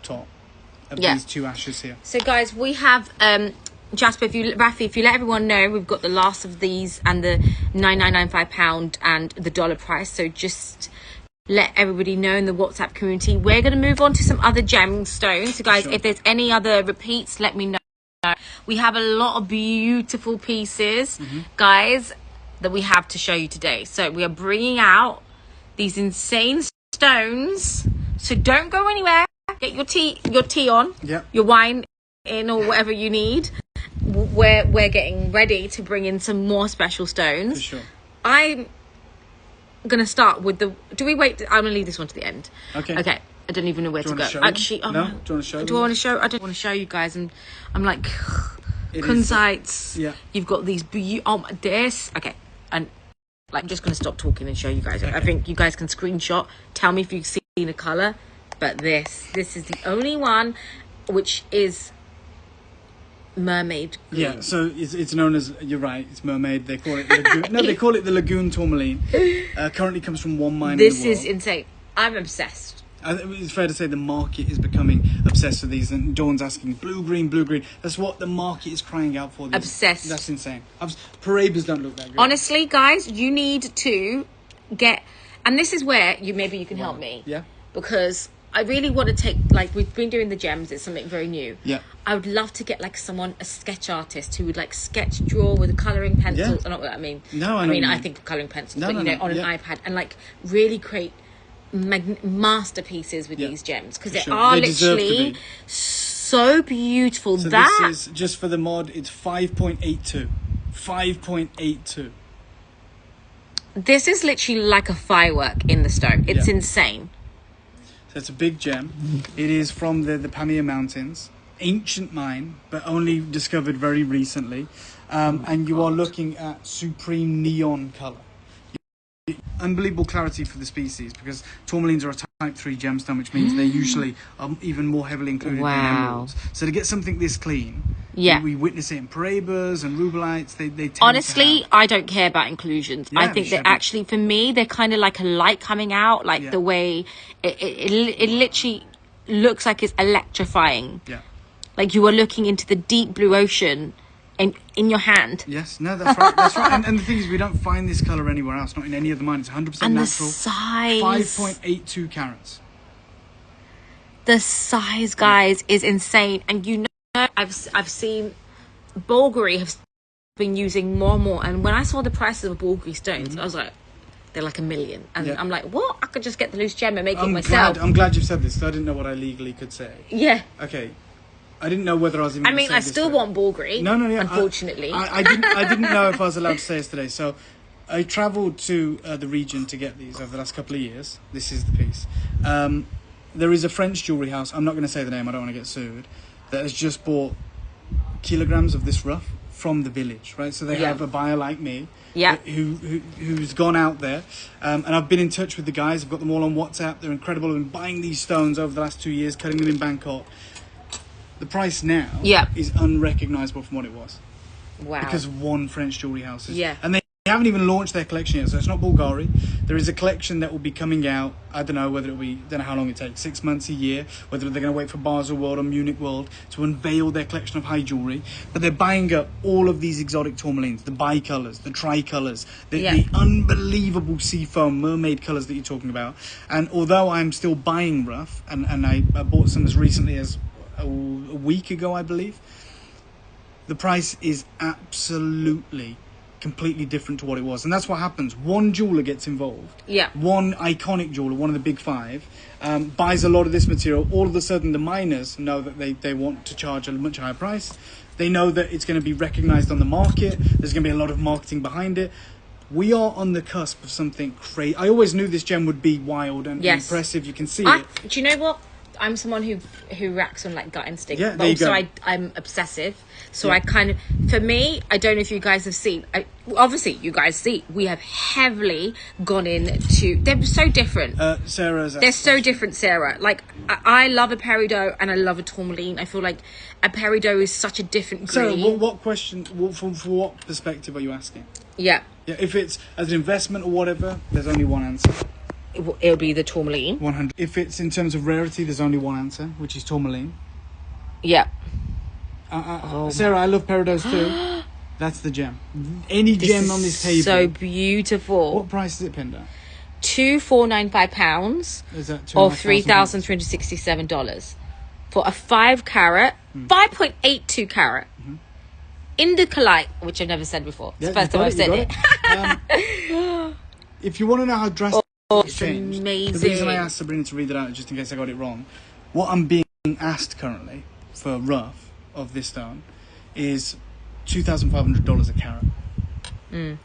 [SPEAKER 1] of these 2 ashes here.
[SPEAKER 2] So guys, we have... Jasper, Rafi, if you let everyone know, we've got the last of these and the £9,995 and the dollar price. So just let everybody know in the WhatsApp community. We're going to move on to some other gemstones. So guys, if there's any other repeats, let me know. We have a lot of beautiful pieces, guys, that we have to show you today. So we are bringing out these insane stones. So don't go anywhere. Get your tea on, your wine in, or whatever you need. We're getting ready to bring in some more special stones.
[SPEAKER 1] For sure.
[SPEAKER 2] I'm gonna start with the. Do we wait? I'm gonna leave this one to the end.
[SPEAKER 1] Okay.
[SPEAKER 2] I don't even know where to go. Actually,
[SPEAKER 1] no. Do you want to show?
[SPEAKER 2] Do I want to show? I don't want to show you guys, and I'm like, kunzites.
[SPEAKER 1] Yeah.
[SPEAKER 2] You've got these. This. Okay. And like, I'm just gonna stop talking and show you guys. Okay. I think you guys can screenshot. Tell me if you've seen a color. But this is the only one, which is mermaid green.
[SPEAKER 1] Yeah, so it's known as, you're right, it's mermaid. They call it lagoon. No, they call it the lagoon tourmaline. Currently comes from one mine in the world.
[SPEAKER 2] This is insane. I'm obsessed.
[SPEAKER 1] It's fair to say the market is becoming obsessed with these, and Dawn's asking blue green. That's what the market is crying out for.
[SPEAKER 2] Obsessed.
[SPEAKER 1] That's insane. Parabas don't look that good.
[SPEAKER 2] Honestly, guys, you need to get, and this is where you can help me.
[SPEAKER 1] Yeah.
[SPEAKER 2] Because I really want to take, like, we've been doing the gems, it's something very new.
[SPEAKER 1] Yeah.
[SPEAKER 2] I would love to get, like, a sketch artist who would, like, draw with colouring pencils. I don't know what I mean.
[SPEAKER 1] No,
[SPEAKER 2] I think of colouring pencils, on an iPad, and, like, really create masterpieces with these gems, because they are literally so beautiful.
[SPEAKER 1] So this is, just for the mod, it's 5.82. 5.82.
[SPEAKER 2] This is literally like a firework in the stone. It's insane.
[SPEAKER 1] So it's a big gem. It is from the Pamir Mountains. Ancient mine, but only discovered very recently. And you are looking at supreme neon colour. Unbelievable clarity for the species, because tourmalines are a type 3 gemstone, which means they're usually even more heavily included than emeralds. So to get something this clean, we witness it in Parabas and rubelites. They tend
[SPEAKER 2] honestly, I don't care about inclusions. I think that actually, for me, they're kind of like a light coming out, like the way it literally looks like it's electrifying.
[SPEAKER 1] Yeah.
[SPEAKER 2] Like you are looking into the deep blue ocean in your hand.
[SPEAKER 1] Yes, no, that's right. That's right. And the thing is, we don't find this colour anywhere else, not in any other mine. It's 100% natural.
[SPEAKER 2] And the size.
[SPEAKER 1] 5.82 carats.
[SPEAKER 2] The size, guys, is insane. And you know, I've seen Bulgari have been using more and more. And when I saw the prices of Bulgari stones, I was like, they're like $1 million. And I'm like, what? I could just get the loose gem and make it myself.
[SPEAKER 1] I'm glad you've said this, because I didn't know what I legally could say.
[SPEAKER 2] Yeah.
[SPEAKER 1] Okay. I didn't know whether I was even.
[SPEAKER 2] I still want Bulgari.
[SPEAKER 1] No, yeah.
[SPEAKER 2] Unfortunately,
[SPEAKER 1] I didn't know if I was allowed to say this today. So, I travelled to the region to get these over the last couple of years. This is the piece. There is a French jewellery house. I'm not going to say the name. I don't want to get sued. That has just bought kilograms of this rough from the village, right? So they have a buyer like me, who's gone out there, and I've been in touch with the guys. I've got them all on WhatsApp. They're incredible. I've been buying these stones over the last 2 years, cutting them in Bangkok. The price now is unrecognisable from what it was.
[SPEAKER 2] Wow.
[SPEAKER 1] Because one French jewellery house and they haven't even launched their collection yet, so it's not Bulgari. There is a collection that will be coming out. I don't know whether it'll be, don't know how long it takes, 6 months, a year, whether they're going to wait for Basel World or Munich World to unveil their collection of high jewellery. But they're buying up all of these exotic tourmalines, the bicolours, the tricolours, the unbelievable seafoam mermaid colours that you're talking about. And although I'm still buying rough, and I bought some as recently as a week ago, I believe, the price is absolutely completely different to what it was. And that's what happens. One jeweler gets involved, one iconic jeweler, one of the big five, buys a lot of this material. All of a sudden the miners know that they want to charge a much higher price. They know that it's going to be recognized on the market. There's going to be a lot of marketing behind it. We are on the cusp of something crazy. I always knew this gem would be wild and impressive. You can see it.
[SPEAKER 2] Do you know what? I'm someone who reacts on like gut instinct,
[SPEAKER 1] but
[SPEAKER 2] also I'm obsessive. So I kind of, for me, I don't know if you guys have seen. Obviously, you guys see we have heavily gone into. They're so different. They're so different, Sarah. Like I love a peridot and I love a tourmaline. I feel like a peridot is such a different green.
[SPEAKER 1] So, what question? For what perspective are you asking?
[SPEAKER 2] Yeah.
[SPEAKER 1] If it's as an investment or whatever, there's only one answer.
[SPEAKER 2] It'll be the tourmaline.
[SPEAKER 1] 100. If it's in terms of rarity, there's only one answer, which is tourmaline.
[SPEAKER 2] Yeah.
[SPEAKER 1] Sarah, I love peridots too. That's the gem. Any gem on this table.
[SPEAKER 2] So beautiful.
[SPEAKER 1] What price is it pinned at?
[SPEAKER 2] £2,495.
[SPEAKER 1] Is that
[SPEAKER 2] or $3,367 for a 5 carat, 5.82 carat. Indica light, which I've never said before. It's the first time I've said it.
[SPEAKER 1] If you want to know how drastic it's changed,
[SPEAKER 2] amazing.
[SPEAKER 1] The reason I asked Sabrina to read it out, just in case I got it wrong, what I'm being asked currently for rough of this stone is $2,500 a carat.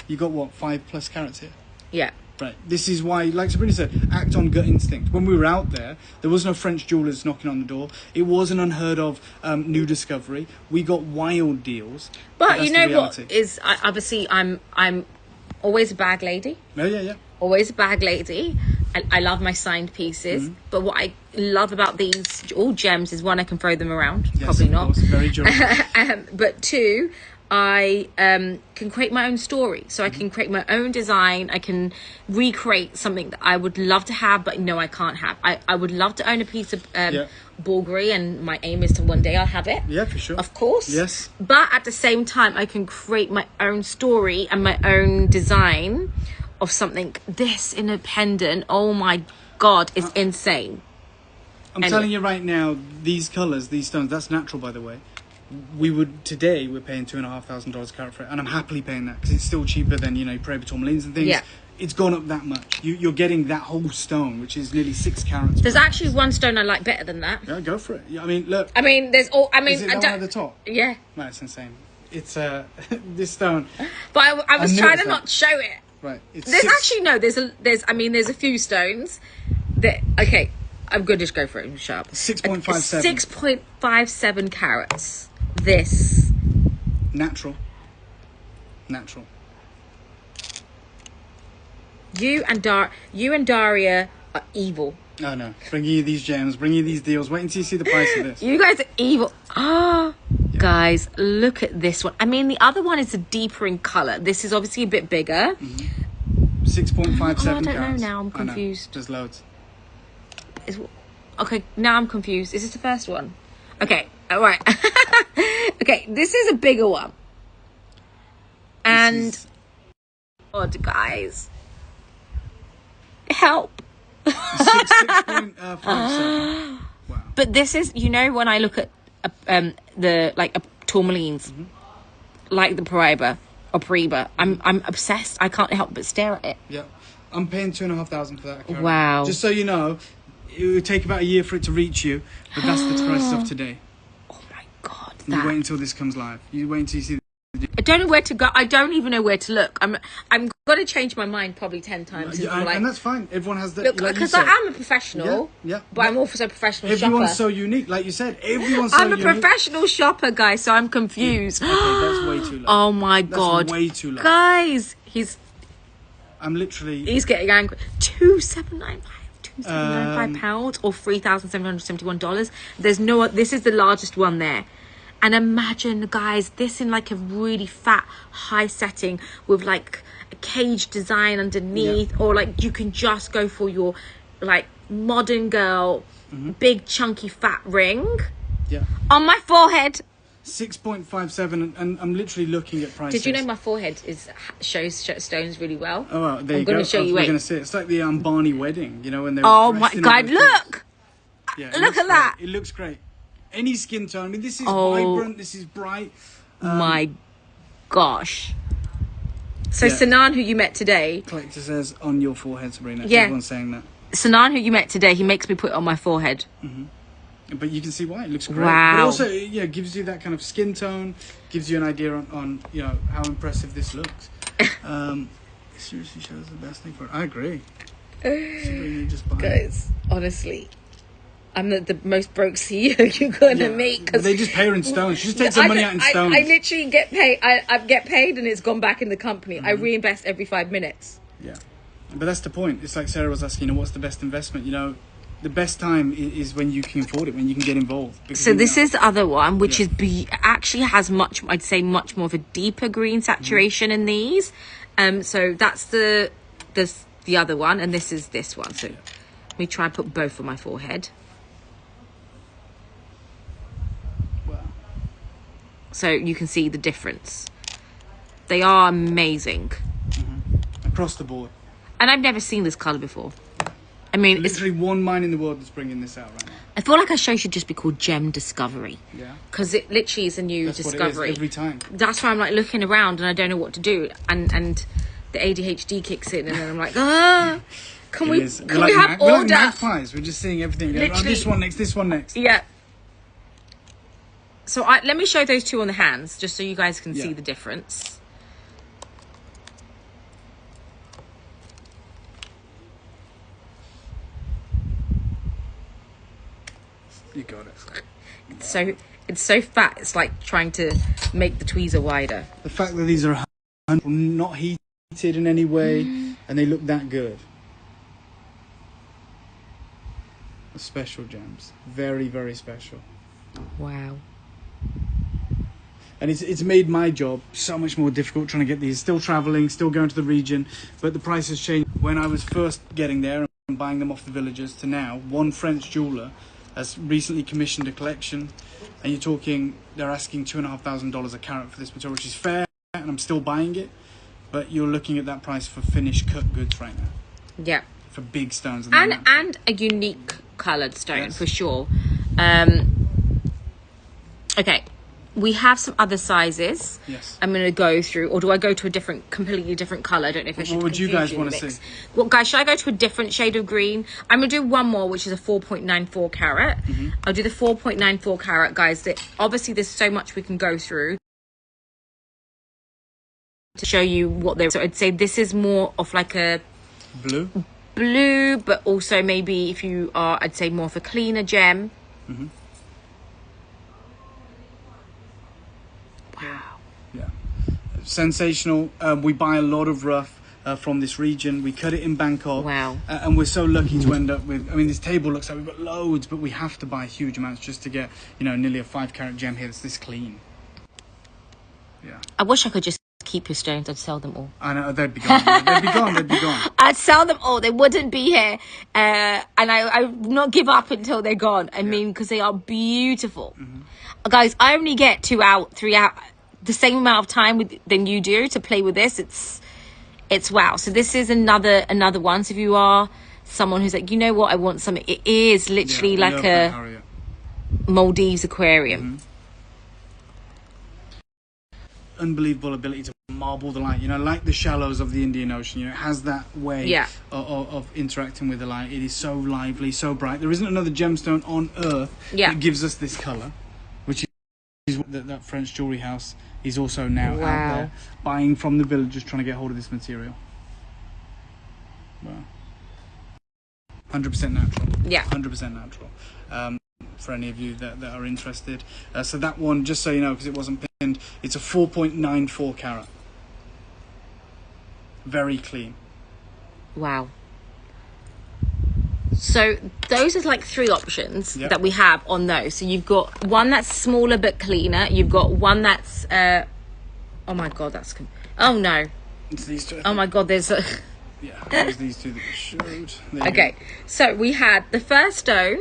[SPEAKER 1] You got what, 5+ carats here?
[SPEAKER 2] Yeah.
[SPEAKER 1] Right. This is why, like Sabrina said, act on gut instinct. When we were out there was no French jewellers knocking on the door. It was an unheard of new discovery. We got wild deals.
[SPEAKER 2] But you know what is, obviously I'm always a bag lady.
[SPEAKER 1] Oh, yeah.
[SPEAKER 2] Always a bag lady. I love my signed pieces. But what I love about these all gems is, one, I can throw them around.
[SPEAKER 1] Yes,
[SPEAKER 2] probably not.
[SPEAKER 1] Course. Very durable.
[SPEAKER 2] But two, I can create my own story. So I can create my own design. I can recreate something that I would love to have, but no, I can't have. I would love to own a piece of Bulgari, and my aim is to one day I'll have it.
[SPEAKER 1] Yeah, for sure.
[SPEAKER 2] Of course.
[SPEAKER 1] Yes.
[SPEAKER 2] But at the same time, I can create my own story and my own design of something this independent. Oh my God, it's insane.
[SPEAKER 1] I'm telling you right now, these colours, these stones, that's natural, by the way. We're paying $2,500 a carat for it, and I'm happily paying that because it's still cheaper than, Paraiba tourmalines and things. Yeah. It's gone up that much. You're getting that whole stone, which is nearly 6 carats.
[SPEAKER 2] There's actually one stone I like better than that.
[SPEAKER 1] Yeah, go for it. I mean, look.
[SPEAKER 2] I mean, there's all. I mean,
[SPEAKER 1] is it that one at the top?
[SPEAKER 2] Yeah.
[SPEAKER 1] No, it's insane. It's this stone.
[SPEAKER 2] But I was trying to not show it.
[SPEAKER 1] Right.
[SPEAKER 2] There's actually no. There's a few stones that. Okay, I'm going to just go for it and shut up.
[SPEAKER 1] 6.57.
[SPEAKER 2] 6.57 carats. This.
[SPEAKER 1] Natural.
[SPEAKER 2] You and Daria are evil.
[SPEAKER 1] Oh no! Bringing you these gems, bringing you these deals. Wait until you see the price of this.
[SPEAKER 2] You guys are evil. Guys, look at this one. I mean, the other one is a deeper in colour. This is obviously a bit bigger.
[SPEAKER 1] 6.57 carats.
[SPEAKER 2] I don't know now. I'm confused.
[SPEAKER 1] There's loads.
[SPEAKER 2] Okay, now I'm confused. Is this the first one? Okay, all right. Okay, this is a bigger one. And God, guys, help.
[SPEAKER 1] 6.57. Wow.
[SPEAKER 2] But this is, when I look at the tourmalines, like the Paraiba or Paraiba, I'm obsessed. I can't help but stare at it.
[SPEAKER 1] Yeah, I'm paying $2,500 for that.
[SPEAKER 2] Wow.
[SPEAKER 1] Just so you know, it would take about a year for it to reach you, but that's the price of today.
[SPEAKER 2] Oh my God!
[SPEAKER 1] You wait until this comes live. You wait until you see.
[SPEAKER 2] don't know where to go. I don't even know where to look. I'm gonna change my mind probably 10 times.
[SPEAKER 1] And that's fine. Everyone has that.
[SPEAKER 2] Look, because I am a professional.
[SPEAKER 1] Yeah.
[SPEAKER 2] But I'm also a professional shopper.
[SPEAKER 1] Everyone's so unique, like you said. Everyone's so unique.
[SPEAKER 2] I'm a professional shopper, guys. So I'm confused.
[SPEAKER 1] Okay, that's way too low.
[SPEAKER 2] Oh my God,
[SPEAKER 1] way too low,
[SPEAKER 2] guys. He's getting angry. £2,795 or $3,771. There's no. This is the largest one there. And imagine, guys, this in like a really fat, high setting with like a cage design underneath, or like you can just go for your like modern girl, big chunky fat ring. Yeah. On my forehead.
[SPEAKER 1] 6.57, and I'm literally looking at prices.
[SPEAKER 2] Did you know my forehead shows stones really well?
[SPEAKER 1] Oh, well, there you go.
[SPEAKER 2] I'm going to show you.
[SPEAKER 1] We're going to see it. It's like the Barney wedding, you know, when they're.
[SPEAKER 2] Oh my God! Look.
[SPEAKER 1] Yeah,
[SPEAKER 2] look at that.
[SPEAKER 1] It looks great. Any skin tone. I mean, this is vibrant. This is bright.
[SPEAKER 2] My gosh. So Sanan, who you met today.
[SPEAKER 1] Collector says on your forehead, Sabrina.
[SPEAKER 2] Yeah.
[SPEAKER 1] Everyone's saying that.
[SPEAKER 2] Sanan, who you met today, he makes me put it on my forehead.
[SPEAKER 1] But you can see why it looks great.
[SPEAKER 2] Wow.
[SPEAKER 1] But also, gives you that kind of skin tone. Gives you an idea on how impressive this looks. It seriously shows the best thing for it. I agree. Sabrina, just buy
[SPEAKER 2] Guys, honestly. I'm the most broke CEO you're gonna meet.
[SPEAKER 1] But they just pay her in stones. She just takes her money out in stones.
[SPEAKER 2] I literally get paid. I get paid, and it's gone back in the company. I reinvest every 5 minutes.
[SPEAKER 1] Yeah, but that's the point. It's like Sarah was asking. What's the best investment? The best time is when you can afford it, when you can get involved.
[SPEAKER 2] So this is the other one, which is actually has I'd say much more of a deeper green saturation in these. So that's the other one, and this is this one. So let me try and put both on my forehead. So you can see the difference. They are amazing.
[SPEAKER 1] Across the board.
[SPEAKER 2] And I've never seen this colour before. I mean,
[SPEAKER 1] literally one mine in the world that's bringing this out right now.
[SPEAKER 2] I feel like our show should just be called Gem Discovery.
[SPEAKER 1] Yeah.
[SPEAKER 2] Because it literally is a new discovery.
[SPEAKER 1] What it is every time.
[SPEAKER 2] That's why I'm like looking around and I don't know what to do. And the ADHD kicks in and then I'm like, can we have order?
[SPEAKER 1] We're like magpies. We're just seeing everything. This one next.
[SPEAKER 2] Yeah. So let me show those two on the hands, just so you guys can see the difference.
[SPEAKER 1] You got it.
[SPEAKER 2] It's so fat. It's like trying to make the tweezer wider.
[SPEAKER 1] The fact that these are not heated in any way, and they look that good. Special gems, very, very special.
[SPEAKER 2] Wow.
[SPEAKER 1] And it's made my job so much more difficult trying to get these. Still travelling, still going to the region, but the price has changed. When I was first getting there and buying them off the villagers to now, one French jeweller has recently commissioned a collection, and you're talking, they're asking $2,500 a carat for this material, which is fair, and I'm still buying it, but you're looking at that price for finished cut goods right now.
[SPEAKER 2] Yeah.
[SPEAKER 1] For big stones.
[SPEAKER 2] And a unique coloured stone, for sure. Okay. We have some other sizes.
[SPEAKER 1] Yes.
[SPEAKER 2] I'm going to go through, or do I go to a completely different colour? I don't know if I should.
[SPEAKER 1] What would you guys want to see?
[SPEAKER 2] Well, guys, should I go to a different shade of green? I'm going to do one more, which is a 4.94 carat. I'll do the 4.94 carat, guys. Obviously, there's so much we can go through to show you what they're. So I'd say this is more of like a blue, but also maybe if you are, I'd say more of a cleaner gem. Wow.
[SPEAKER 1] Yeah. Sensational. We buy a lot of rough from this region. We cut it in Bangkok.
[SPEAKER 2] Wow.
[SPEAKER 1] And we're so lucky to end up with, this table looks like we've got loads, but we have to buy huge amounts just to get, nearly a 5 carat gem here that's this clean. Yeah.
[SPEAKER 2] I wish I could just keep your stones. I'd sell them all.
[SPEAKER 1] I know, they'd be gone. They'd be gone.
[SPEAKER 2] I'd sell them all. They wouldn't be here. And I would not give up until they're gone. I mean, because they are beautiful. Guys, I only get 2 out, 3 out, the same amount of time than you do to play with this. It's wow. So this is another one. So if you are someone who's like, you know what, I want something. It is literally like a Maldives aquarium.
[SPEAKER 1] Unbelievable ability to marble the light, like the shallows of the Indian Ocean. It has that way of interacting with the light. It is so lively, so bright. There isn't another gemstone on earth that gives us this color, which that French jewelry house. He's also now
[SPEAKER 2] Wow.
[SPEAKER 1] out there buying from the villagers, trying to get hold of this material. Wow. 100% natural.
[SPEAKER 2] Yeah.
[SPEAKER 1] 100% natural. For any of you that are interested. So that one, just so you know, because it wasn't pinned, it's a 4.94 carat. Very clean.
[SPEAKER 2] Wow. So those are like 3 options that we have on those. So you've got one that's smaller but cleaner. You've got one that's oh my god, that's oh no.
[SPEAKER 1] It's these two.
[SPEAKER 2] Oh my god, there's a
[SPEAKER 1] yeah, there's these two that we showed.
[SPEAKER 2] Okay, so we had the first stone,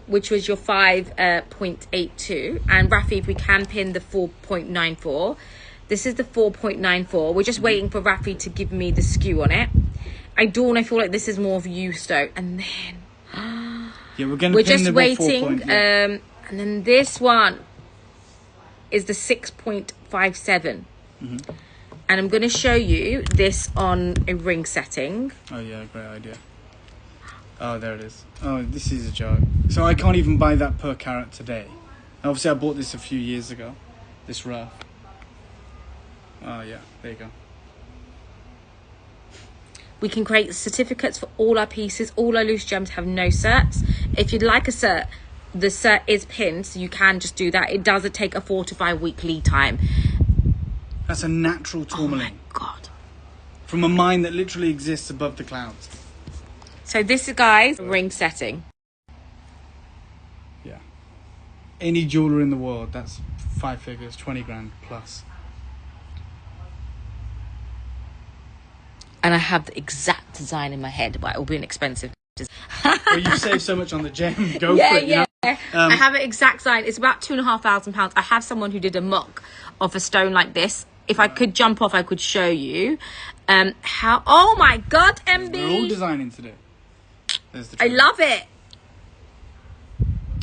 [SPEAKER 2] which was your 5.82, and Rafi, if we can pin the 4.94. This is the 4.94. We're just waiting for Rafi to give me the skew on it. Dawn, I feel like this is more of you stone, and then
[SPEAKER 1] yeah, we're
[SPEAKER 2] just waiting. And then this one is the 6.57, and I'm going to show you this on a ring setting.
[SPEAKER 1] Oh yeah, great idea. Oh, there it is. Oh, this is a joke. So I can't even buy that per carat today. Obviously, I bought this a few years ago. This rough. Oh yeah, there you go.
[SPEAKER 2] We can create certificates for all our pieces. All our loose gems have no certs. If you'd like a cert, the cert is pinned, so you can just do that. It doesn't take a 4 to 5 week lead time.
[SPEAKER 1] That's a natural tourmaline.
[SPEAKER 2] Oh my god.
[SPEAKER 1] From a mine that literally exists above the clouds.
[SPEAKER 2] So this is, guys, ring setting.
[SPEAKER 1] Yeah. Any jeweler in the world, that's 5 figures, 20 grand plus.
[SPEAKER 2] And I have the exact design in my head, but it will be an expensive design.
[SPEAKER 1] Well, you save so much on the gem. Go for it.
[SPEAKER 2] Yeah. I have an exact design. It's about £2,500. I have someone who did a mock of a stone like this. If I could jump off, I could show you. How? Oh my god, MB!
[SPEAKER 1] We're all designing today.
[SPEAKER 2] I love it.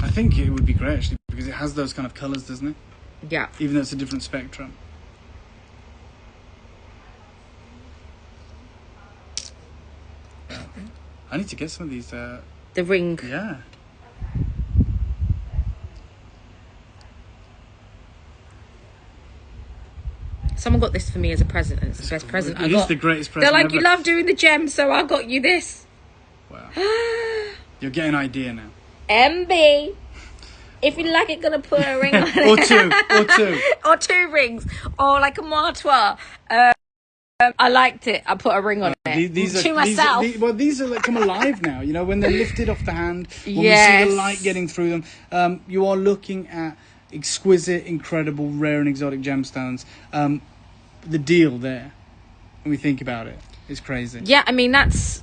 [SPEAKER 1] I think it would be great actually because it has those kind of colours, doesn't it?
[SPEAKER 2] Yeah.
[SPEAKER 1] Even though it's a different spectrum. I need to get some of these.
[SPEAKER 2] The ring.
[SPEAKER 1] Yeah.
[SPEAKER 2] Someone got this for me as a present, and it's the best present I got.
[SPEAKER 1] It is the greatest present
[SPEAKER 2] They're like,
[SPEAKER 1] ever.
[SPEAKER 2] you love doing the gems, so I got you this.
[SPEAKER 1] Wow. You're getting an idea now.
[SPEAKER 2] MB, if you like it, gonna put a ring on it. or 2 rings, or like a martoir. I liked it. I put a ring on it.
[SPEAKER 1] These
[SPEAKER 2] to myself.
[SPEAKER 1] These are like come alive now. You know, when they're lifted off the hand, when we see the light getting through them, you are looking at exquisite, incredible, rare and exotic gemstones. The deal there, when we think about it, is crazy.
[SPEAKER 2] Yeah, I mean that's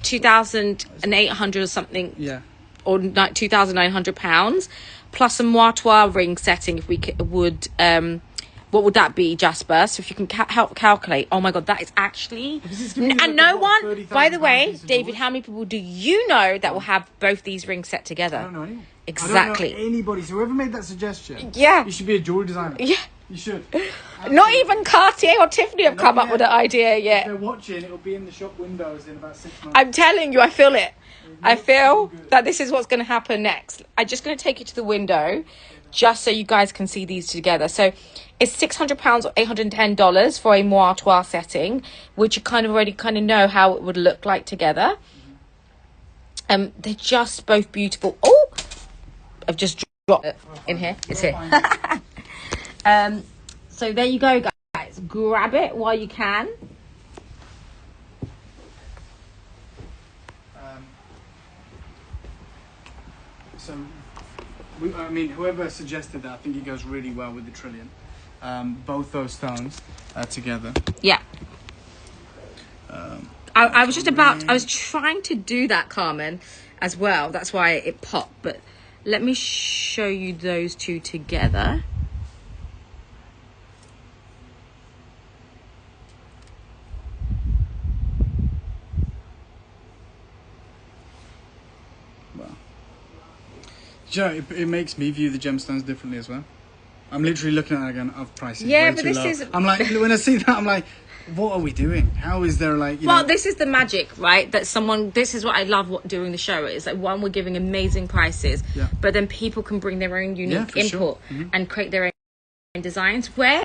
[SPEAKER 2] 2,800 or something.
[SPEAKER 1] Yeah.
[SPEAKER 2] Or £2,900 plus a martoir ring setting. If we would. What would that be, Jasper? So if you can help calculate. Oh my god, that is actually... And no one... By the way, David, how many people do you know that will have both these rings set together?
[SPEAKER 1] I don't know anyone.
[SPEAKER 2] Exactly.
[SPEAKER 1] I don't know anybody. So whoever made that suggestion...
[SPEAKER 2] Yeah.
[SPEAKER 1] You should be a jewelry designer.
[SPEAKER 2] Yeah.
[SPEAKER 1] You should.
[SPEAKER 2] Not even Cartier or Tiffany have come up with an idea yet.
[SPEAKER 1] If they're watching, it'll be in the shop windows in about 6 months.
[SPEAKER 2] I'm telling you, I feel it. I feel that this is what's going to happen next. I'm just going to take you to the window just so you guys can see these together. So it's £600 or $810 for a martoir setting, which you kind of already know how it would look like together. They're just both beautiful. Oh, I've just dropped it in here. It's here. So there you go, guys. Grab it while you can.
[SPEAKER 1] I mean, whoever suggested that, I think it goes really well with the trillion. Both those stones together.
[SPEAKER 2] Yeah. I was trying to do that, Carmen, as well. That's why it popped. But let me show you those two together.
[SPEAKER 1] Yeah, it makes me view the gemstones differently as well. I'm literally looking at it again. I've priced it way
[SPEAKER 2] but
[SPEAKER 1] too
[SPEAKER 2] this
[SPEAKER 1] low.
[SPEAKER 2] is...
[SPEAKER 1] I'm like, when I see that, I'm like, what are we doing? How is there like?
[SPEAKER 2] This is the magic, right? That this is what I love doing the show is like one, we're giving amazing prices, but then people can bring their own unique input and create their own designs. Where